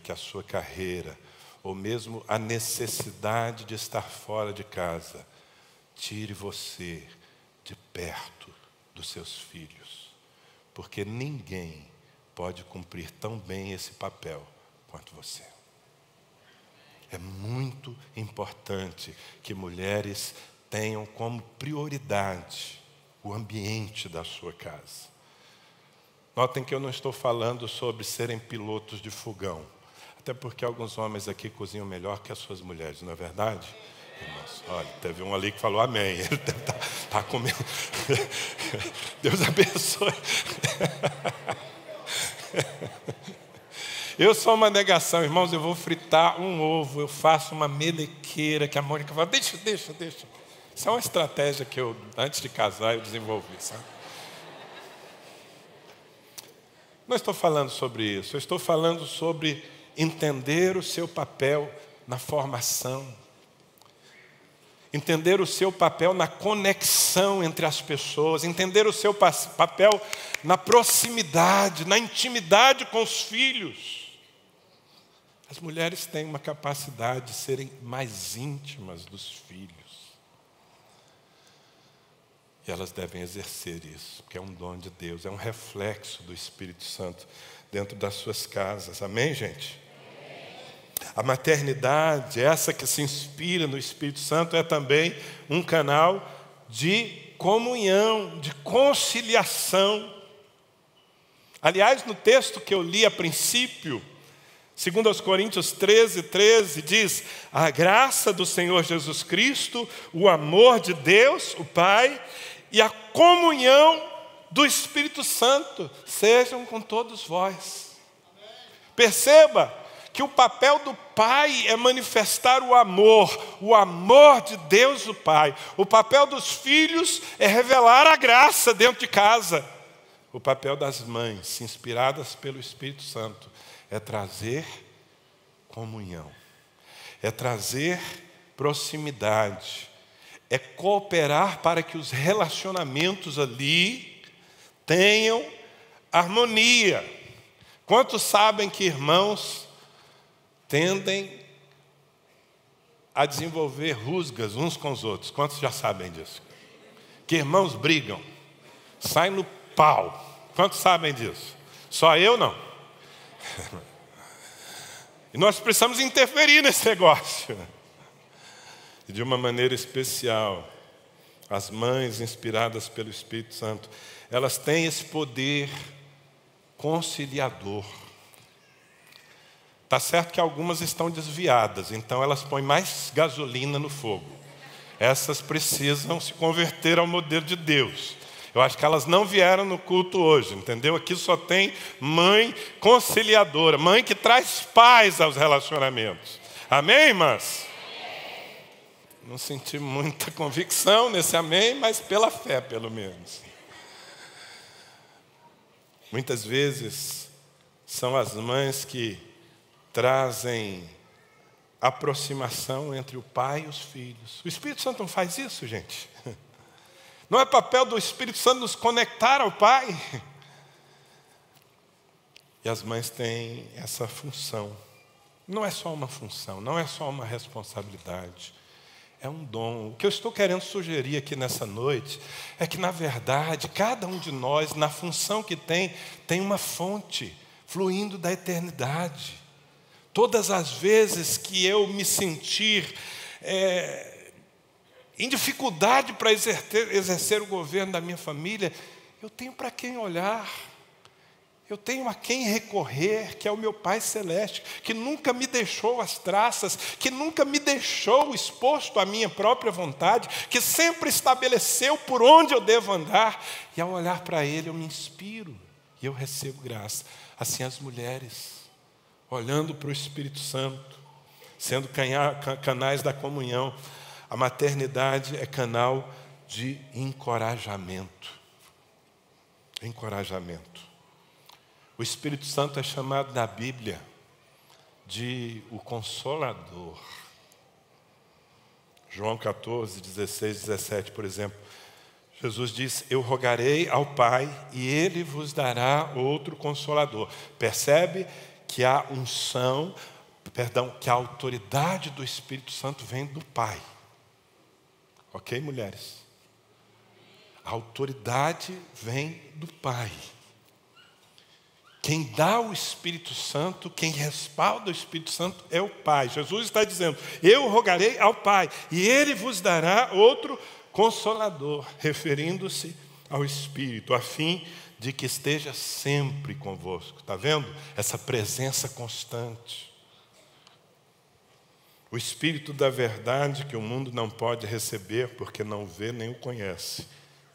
que a sua carreira, ou mesmo a necessidade de estar fora de casa, tire você de perto dos seus filhos. Porque ninguém pode cumprir tão bem esse papel quanto você. É muito importante que mulheres tenham como prioridade o ambiente da sua casa. Notem que eu não estou falando sobre serem pilotos de fogão. Até porque alguns homens aqui cozinham melhor que as suas mulheres, não é verdade? Irmãos, olha, teve um ali que falou amém. Ele está comendo. Deus abençoe. Eu sou uma negação, irmãos. Eu vou fritar um ovo, eu faço uma melequeira que a Mônica fala, deixa. Isso é uma estratégia que eu, antes de casar, eu desenvolvi, sabe? Não estou falando sobre isso, eu estou falando sobre entender o seu papel na formação. Entender o seu papel na conexão entre as pessoas. Entender o seu papel na proximidade, na intimidade com os filhos. As mulheres têm uma capacidade de serem mais íntimas dos filhos. E elas devem exercer isso, porque é um dom de Deus, é um reflexo do Espírito Santo dentro das suas casas. Amém, gente? A maternidade, essa que se inspira no Espírito Santo, é também um canal de comunhão, de conciliação. Aliás, no texto que eu li a princípio, 2 Coríntios 13, diz: a graça do Senhor Jesus Cristo, o amor de Deus, o Pai, e a comunhão do Espírito Santo sejam com todos vós. Perceba que o papel do pai é manifestar o amor de Deus o Pai. O papel dos filhos é revelar a graça dentro de casa. O papel das mães, inspiradas pelo Espírito Santo, é trazer comunhão, é trazer proximidade, é cooperar para que os relacionamentos ali tenham harmonia. Quantos sabem que irmãos tendem a desenvolver rusgas uns com os outros? Quantos já sabem disso? Que irmãos brigam, saem no pau. Quantos sabem disso? Só eu não. E nós precisamos interferir nesse negócio. E de uma maneira especial, as mães inspiradas pelo Espírito Santo, elas têm esse poder conciliador. Está certo que algumas estão desviadas, então elas põem mais gasolina no fogo. Essas precisam se converter ao modelo de Deus. Eu acho que elas não vieram no culto hoje, entendeu? Aqui só tem mãe conciliadora, mãe que traz paz aos relacionamentos. Amém, irmãs? Não senti muita convicção nesse amém, mas pela fé, pelo menos. Muitas vezes são as mães que trazem aproximação entre o pai e os filhos. O Espírito Santo não faz isso, gente. Não é papel do Espírito Santo nos conectar ao Pai? E as mães têm essa função. Não é só uma função, não é só uma responsabilidade. É um dom. O que eu estou querendo sugerir aqui nessa noite é que, na verdade, cada um de nós, na função que tem uma fonte fluindo da eternidade. Todas as vezes que eu me sentir em dificuldade para exercer o governo da minha família, eu tenho para quem olhar, eu tenho a quem recorrer, que é o meu Pai Celeste, que nunca me deixou às traças, que nunca me deixou exposto à minha própria vontade, que sempre estabeleceu por onde eu devo andar, e ao olhar para Ele eu me inspiro, e eu recebo graça. Assim as mulheres, olhando para o Espírito Santo, sendo canais da comunhão. A maternidade é canal de encorajamento. Encorajamento. O Espírito Santo é chamado na Bíblia de o Consolador. João 14, 16, 17, por exemplo. Jesus diz: eu rogarei ao Pai e Ele vos dará outro Consolador. Percebe que a unção, que a autoridade do Espírito Santo vem do Pai. Ok, mulheres? A autoridade vem do Pai. Quem dá o Espírito Santo, quem respalda o Espírito Santo é o Pai. Jesus está dizendo: eu rogarei ao Pai e Ele vos dará outro Consolador, referindo-se ao Espírito, a fim de que esteja sempre convosco. Está vendo? Essa presença constante. O Espírito da verdade que o mundo não pode receber, porque não vê nem o conhece.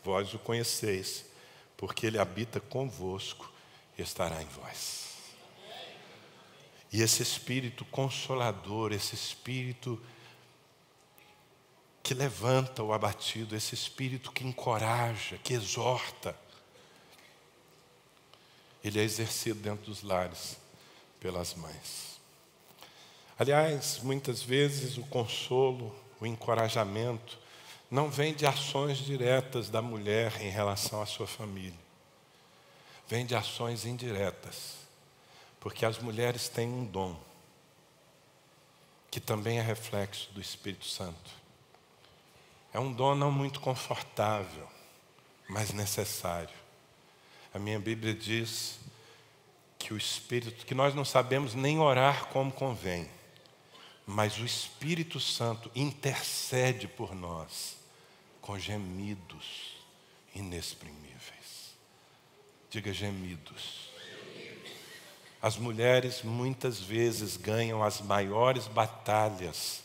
Vós o conheceis, porque Ele habita convosco e estará em vós. E esse Espírito Consolador, esse Espírito que levanta o abatido, esse Espírito que encoraja, que exorta, ele é exercido dentro dos lares pelas mães. Aliás, muitas vezes o consolo, o encorajamento, não vem de ações diretas da mulher em relação à sua família. Vem de ações indiretas, porque as mulheres têm um dom, que também é reflexo do Espírito Santo. É um dom não muito confortável, mas necessário. A minha Bíblia diz que o Espírito, que nós não sabemos nem orar como convém, mas o Espírito Santo intercede por nós com gemidos inexprimíveis. Diga gemidos. As mulheres muitas vezes ganham as maiores batalhas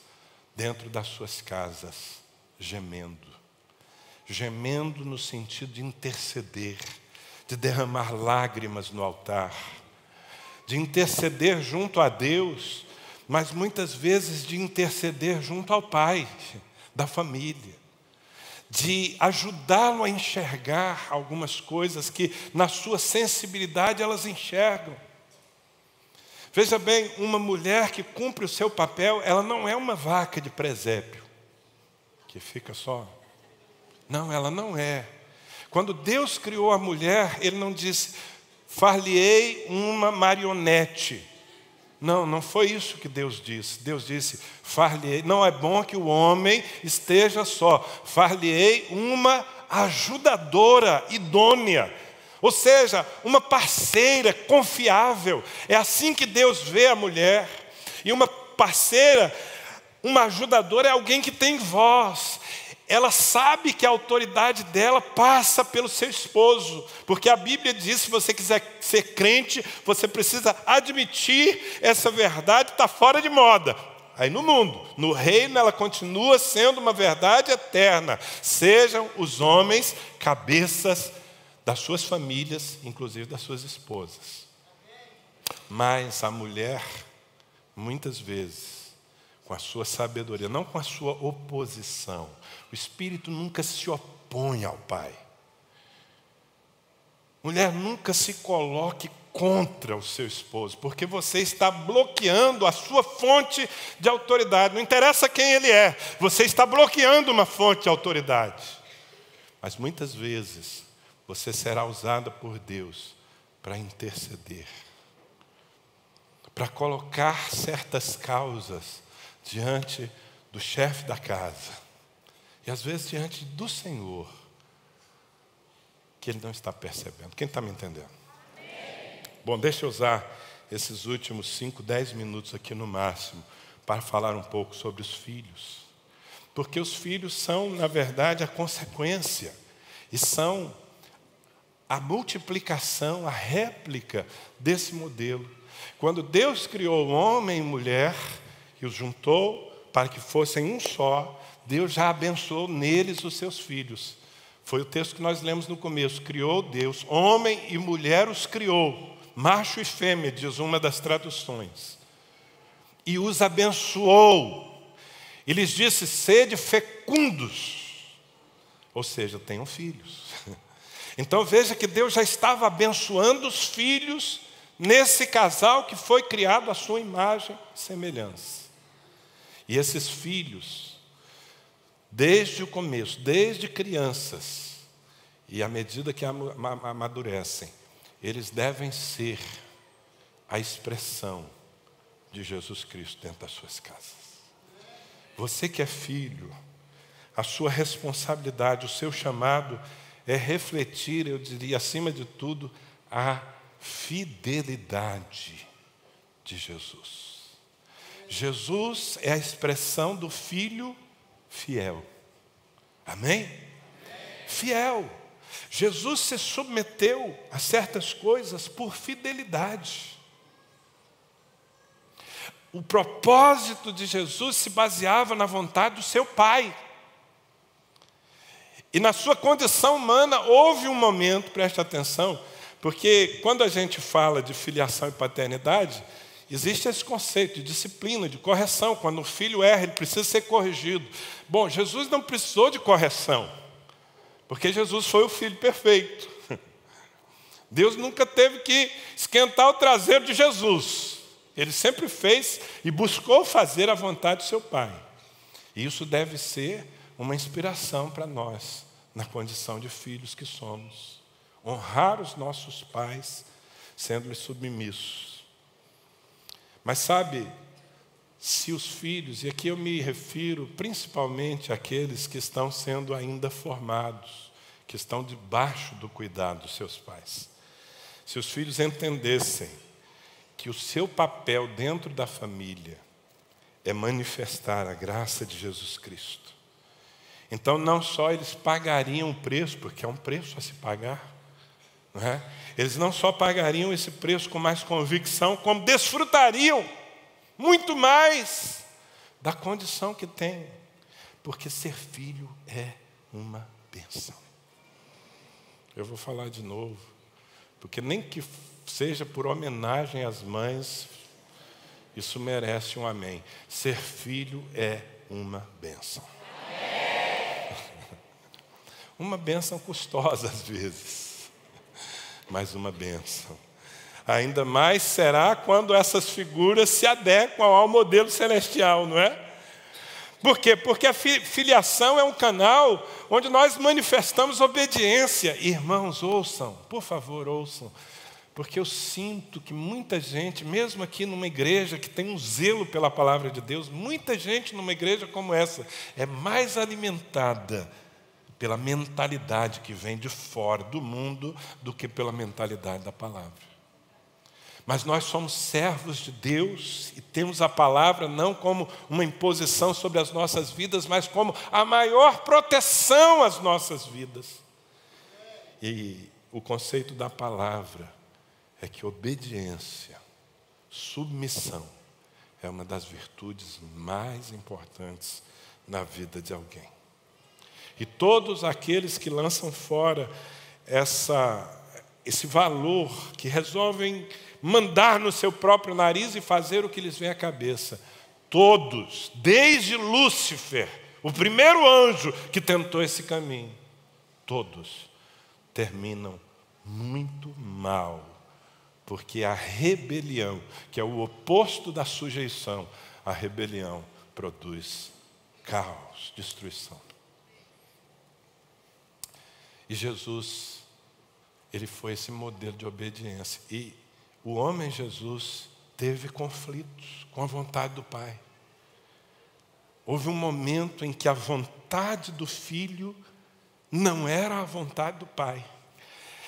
dentro das suas casas, gemendo. Gemendo no sentido de interceder, de derramar lágrimas no altar, de interceder junto a Deus, mas muitas vezes de interceder junto ao Pai da família, de ajudá-lo a enxergar algumas coisas que na sua sensibilidade elas enxergam. Veja bem, uma mulher que cumpre o seu papel, ela não é uma vaca de presépio, que fica só. Não, ela não é. Quando Deus criou a mulher, Ele não disse: far-lhe-ei uma marionete. Não, não foi isso que Deus disse. Deus disse: far-lhe-ei, não é bom que o homem esteja só. Far-lhe-ei uma ajudadora idônea. Ou seja, uma parceira confiável. É assim que Deus vê a mulher. E uma parceira, uma ajudadora é alguém que tem voz. Ela sabe que a autoridade dela passa pelo seu esposo. Porque a Bíblia diz, se você quiser ser crente, você precisa admitir essa verdade, está fora de moda. Aí no mundo, no reino, ela continua sendo uma verdade eterna. Sejam os homens cabeças das suas famílias, inclusive das suas esposas. Mas a mulher, muitas vezes, com a sua sabedoria, não com a sua oposição. O Espírito nunca se opõe ao Pai. Mulher, nunca se coloque contra o seu esposo, porque você está bloqueando a sua fonte de autoridade. Não interessa quem ele é, você está bloqueando uma fonte de autoridade. Mas muitas vezes, você será usada por Deus para interceder, para colocar certas causas diante do chefe da casa, e às vezes diante do Senhor, que Ele não está percebendo. Quem está me entendendo? Amém. Bom, deixa eu usar esses últimos 5, 10 minutos aqui no máximo, para falar um pouco sobre os filhos. Porque os filhos são, na verdade, a consequência, e são a multiplicação, a réplica desse modelo. Quando Deus criou homem e mulher, e os juntou para que fossem um só, Deus já abençoou neles os seus filhos. Foi o texto que nós lemos no começo. Criou Deus, homem e mulher os criou, macho e fêmea, diz uma das traduções. E os abençoou. E lhes disse: sede fecundos. Ou seja, tenham filhos. Então veja que Deus já estava abençoando os filhos nesse casal que foi criado à sua imagem e semelhança. E esses filhos desde o começo, desde crianças, e à medida que amadurecem, eles devem ser a expressão de Jesus Cristo dentro das suas casas. Você que é filho, a sua responsabilidade, o seu chamado é refletir, eu diria, acima de tudo, a fidelidade de Jesus. Jesus é a expressão do filho fiel. Amém? Fiel. Jesus se submeteu a certas coisas por fidelidade. O propósito de Jesus se baseava na vontade do seu Pai. E na sua condição humana houve um momento, preste atenção, porque quando a gente fala de filiação e paternidade, existe esse conceito de disciplina, de correção. Quando o filho erra, ele precisa ser corrigido. Bom, Jesus não precisou de correção, porque Jesus foi o filho perfeito. Deus nunca teve que esquentar o traseiro de Jesus. Ele sempre fez e buscou fazer a vontade do seu Pai. E isso deve ser uma inspiração para nós, na condição de filhos que somos. Honrar os nossos pais, sendo-lhes submissos. Mas sabe, se os filhos, e aqui eu me refiro principalmente àqueles que estão sendo ainda formados, que estão debaixo do cuidado dos seus pais. Se os filhos entendessem que o seu papel dentro da família é manifestar a graça de Jesus Cristo, então não só eles pagariam o preço, porque é um preço a se pagar, não é? Eles não só pagariam esse preço com mais convicção, como desfrutariam muito mais da condição que têm, porque ser filho é uma bênção. Eu vou falar de novo, porque nem que seja por homenagem às mães, isso merece um amém. Ser filho é uma bênção. Uma bênção custosa às vezes, mas uma bênção. Ainda mais será quando essas figuras se adequam ao modelo celestial, não é? Por quê? Porque a filiação é um canal onde nós manifestamos obediência. Irmãos, ouçam, por favor, ouçam. Porque eu sinto que muita gente, mesmo aqui numa igreja que tem um zelo pela palavra de Deus, muita gente numa igreja como essa é mais alimentada pela mentalidade que vem de fora do mundo do que pela mentalidade da palavra. Mas nós somos servos de Deus e temos a palavra não como uma imposição sobre as nossas vidas, mas como a maior proteção às nossas vidas. E o conceito da palavra é que obediência, submissão, é uma das virtudes mais importantes na vida de alguém. E todos aqueles que lançam fora esse valor, que resolvem mandar no seu próprio nariz e fazer o que lhes vem à cabeça, todos, desde Lúcifer, o primeiro anjo que tentou esse caminho, todos terminam muito mal. Porque a rebelião, que é o oposto da sujeição, a rebelião produz caos, destruição. E Jesus, ele foi esse modelo de obediência. E o homem Jesus teve conflitos com a vontade do Pai. Houve um momento em que a vontade do Filho não era a vontade do Pai.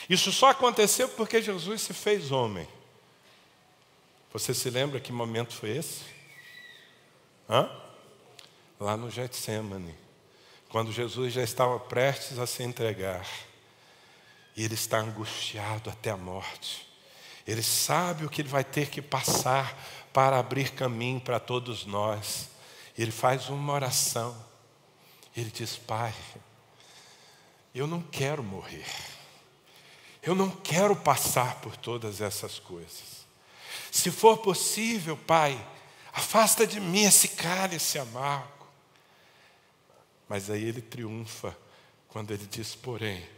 Isso só aconteceu porque Jesus se fez homem. Você se lembra que momento foi esse? Lá no Getsêmani, quando Jesus já estava prestes a se entregar. E ele está angustiado até a morte. Ele sabe o que ele vai ter que passar para abrir caminho para todos nós. Ele faz uma oração. Ele diz: Pai, eu não quero morrer. Eu não quero passar por todas essas coisas. Se for possível, Pai, afasta de mim esse cálice amargo. Mas aí ele triunfa quando ele diz: porém,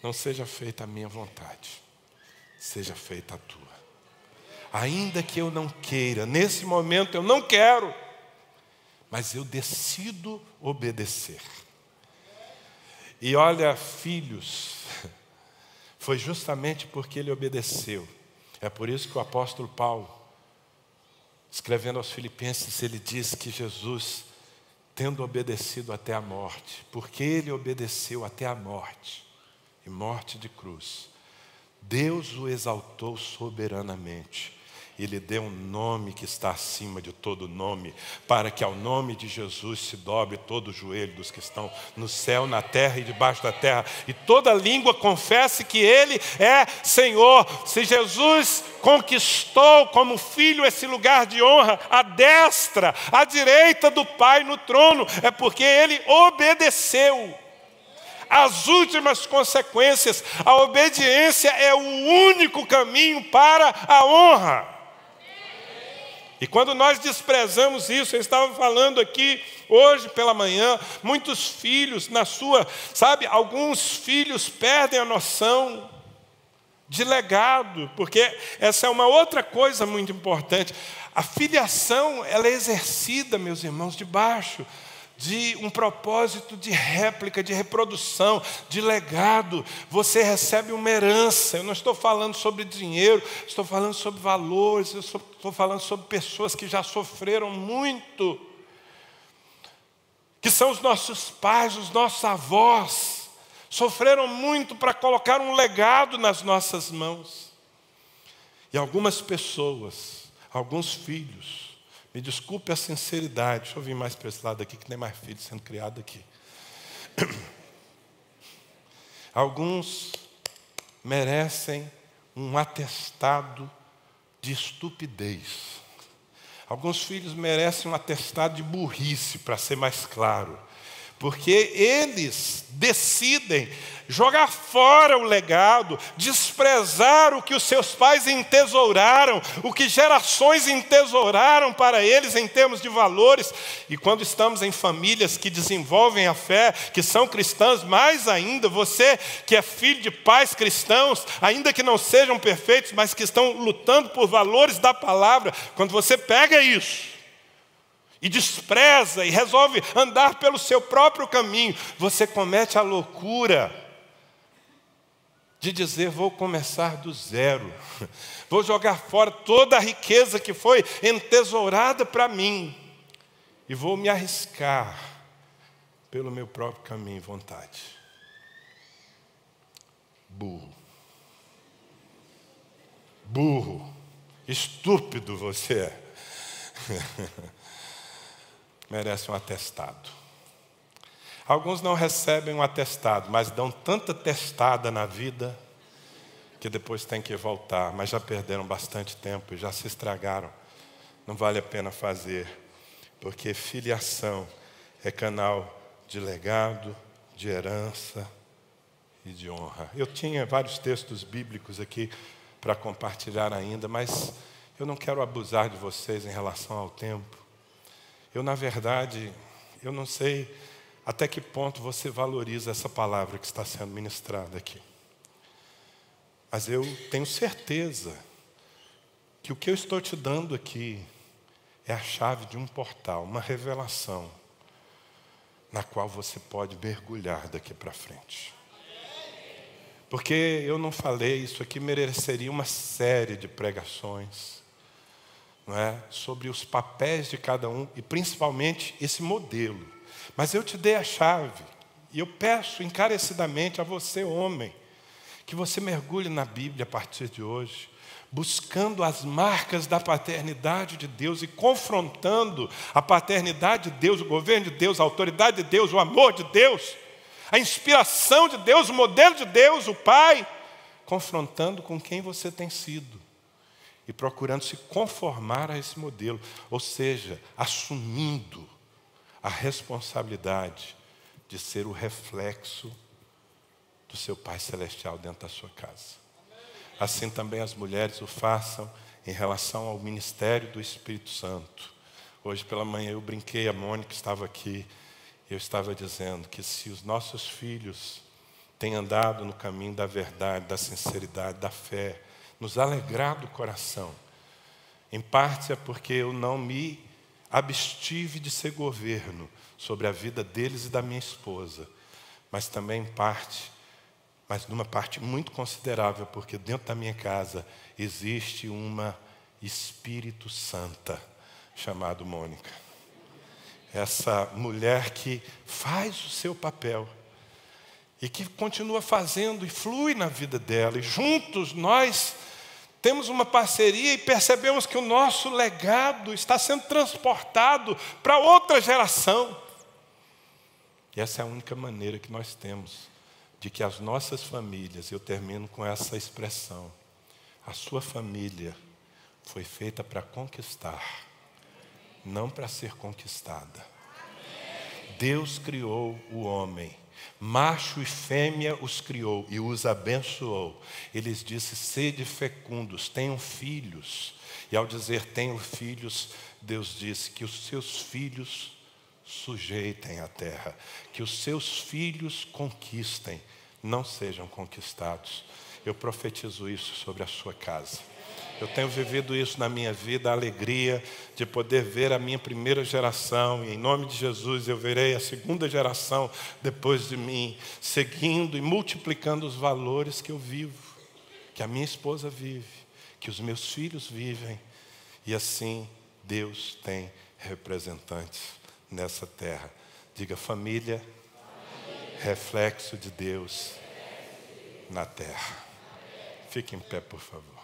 não seja feita a minha vontade, seja feita a tua. Ainda que eu não queira, nesse momento eu não quero, mas eu decido obedecer. E olha, filhos, foi justamente porque ele obedeceu. É por isso que o apóstolo Paulo, escrevendo aos Filipenses, ele diz que Jesus, tendo obedecido até a morte, porque ele obedeceu até a morte, e morte de cruz, Deus o exaltou soberanamente. Ele deu um nome que está acima de todo nome, para que ao nome de Jesus se dobre todo o joelho dos que estão no céu, na terra e debaixo da terra, e toda língua confesse que Ele é Senhor. Se Jesus conquistou como filho esse lugar de honra, à destra, à direita do Pai no trono, é porque Ele obedeceu. As últimas consequências, a obediência é o único caminho para a honra. E quando nós desprezamos isso, eu estava falando aqui hoje pela manhã, muitos filhos alguns filhos perdem a noção de legado, porque essa é uma outra coisa muito importante. A filiação, ela é exercida, meus irmãos, debaixo de um propósito de réplica, de reprodução, de legado. Você recebe uma herança. Eu não estou falando sobre dinheiro, estou falando sobre valores, estou falando sobre pessoas que já sofreram muito, que são os nossos pais, os nossos avós, sofreram muito para colocar um legado nas nossas mãos. E algumas pessoas, alguns filhos, me desculpe a sinceridade, deixa eu vir mais para esse lado aqui, que tem mais filhos sendo criados aqui. Alguns merecem um atestado de estupidez. Alguns filhos merecem um atestado de burrice, para ser mais claro. Porque eles decidem jogar fora o legado, desprezar o que os seus pais entesouraram, o que gerações entesouraram para eles em termos de valores. E quando estamos em famílias que desenvolvem a fé, que são cristãs, mais ainda, você que é filho de pais cristãos, ainda que não sejam perfeitos, mas que estão lutando por valores da palavra, quando você pega isso e despreza e resolve andar pelo seu próprio caminho, você comete a loucura de dizer: vou começar do zero, vou jogar fora toda a riqueza que foi entesourada para mim e vou me arriscar pelo meu próprio caminho e vontade. Burro, estúpido você é. Merece um atestado. Alguns não recebem um atestado, mas dão tanta testada na vida que depois tem que voltar, mas já perderam bastante tempo e já se estragaram. Não vale a pena fazer, porque filiação é canal de legado, de herança e de honra. Eu tinha vários textos bíblicos aqui para compartilhar ainda, mas eu não quero abusar de vocês em relação ao tempo. Na verdade, eu não sei até que ponto você valoriza essa palavra que está sendo ministrada aqui. Mas eu tenho certeza que o que eu estou te dando aqui é a chave de um portal, uma revelação, na qual você pode mergulhar daqui para frente. Porque eu não falei, isso aqui mereceria uma série de pregações, não é? Sobre os papéis de cada um e principalmente esse modelo. Mas eu te dei a chave e eu peço encarecidamente a você, homem, que você mergulhe na Bíblia a partir de hoje, buscando as marcas da paternidade de Deus e confrontando a paternidade de Deus, o governo de Deus, a autoridade de Deus, o amor de Deus, a inspiração de Deus, o modelo de Deus, o Pai, confrontando com quem você tem sido. E procurando se conformar a esse modelo, ou seja, assumindo a responsabilidade de ser o reflexo do seu Pai Celestial dentro da sua casa. Assim também as mulheres o façam em relação ao ministério do Espírito Santo. Hoje pela manhã eu brinquei, a Mônica estava aqui, eu estava dizendo que se os nossos filhos têm andado no caminho da verdade, da sinceridade, da fé, nos alegrado o coração. Em parte é porque eu não me abstive de ser governo sobre a vida deles e da minha esposa, mas também mas numa parte muito considerável, porque dentro da minha casa existe uma Espírito Santa, chamada Mônica. Essa mulher que faz o seu papel e que continua fazendo e flui na vida dela. E juntos nós temos uma parceria e percebemos que o nosso legado está sendo transportado para outra geração. E essa é a única maneira que nós temos de que as nossas famílias, eu termino com essa expressão, a sua família foi feita para conquistar, não para ser conquistada. Deus criou o homem, macho e fêmea os criou e os abençoou. Ele disse: sede fecundos, tenham filhos. E ao dizer tenham filhos, Deus disse que os seus filhos sujeitem a terra, que os seus filhos conquistem, não sejam conquistados. Eu profetizo isso sobre a sua casa. Eu tenho vivido isso na minha vida, a alegria de poder ver a minha primeira geração, e em nome de Jesus eu verei a segunda geração depois de mim, seguindo e multiplicando os valores que eu vivo, que a minha esposa vive, que os meus filhos vivem, e assim Deus tem representantes nessa terra. Diga: família, reflexo de Deus na terra. Fique em pé, por favor.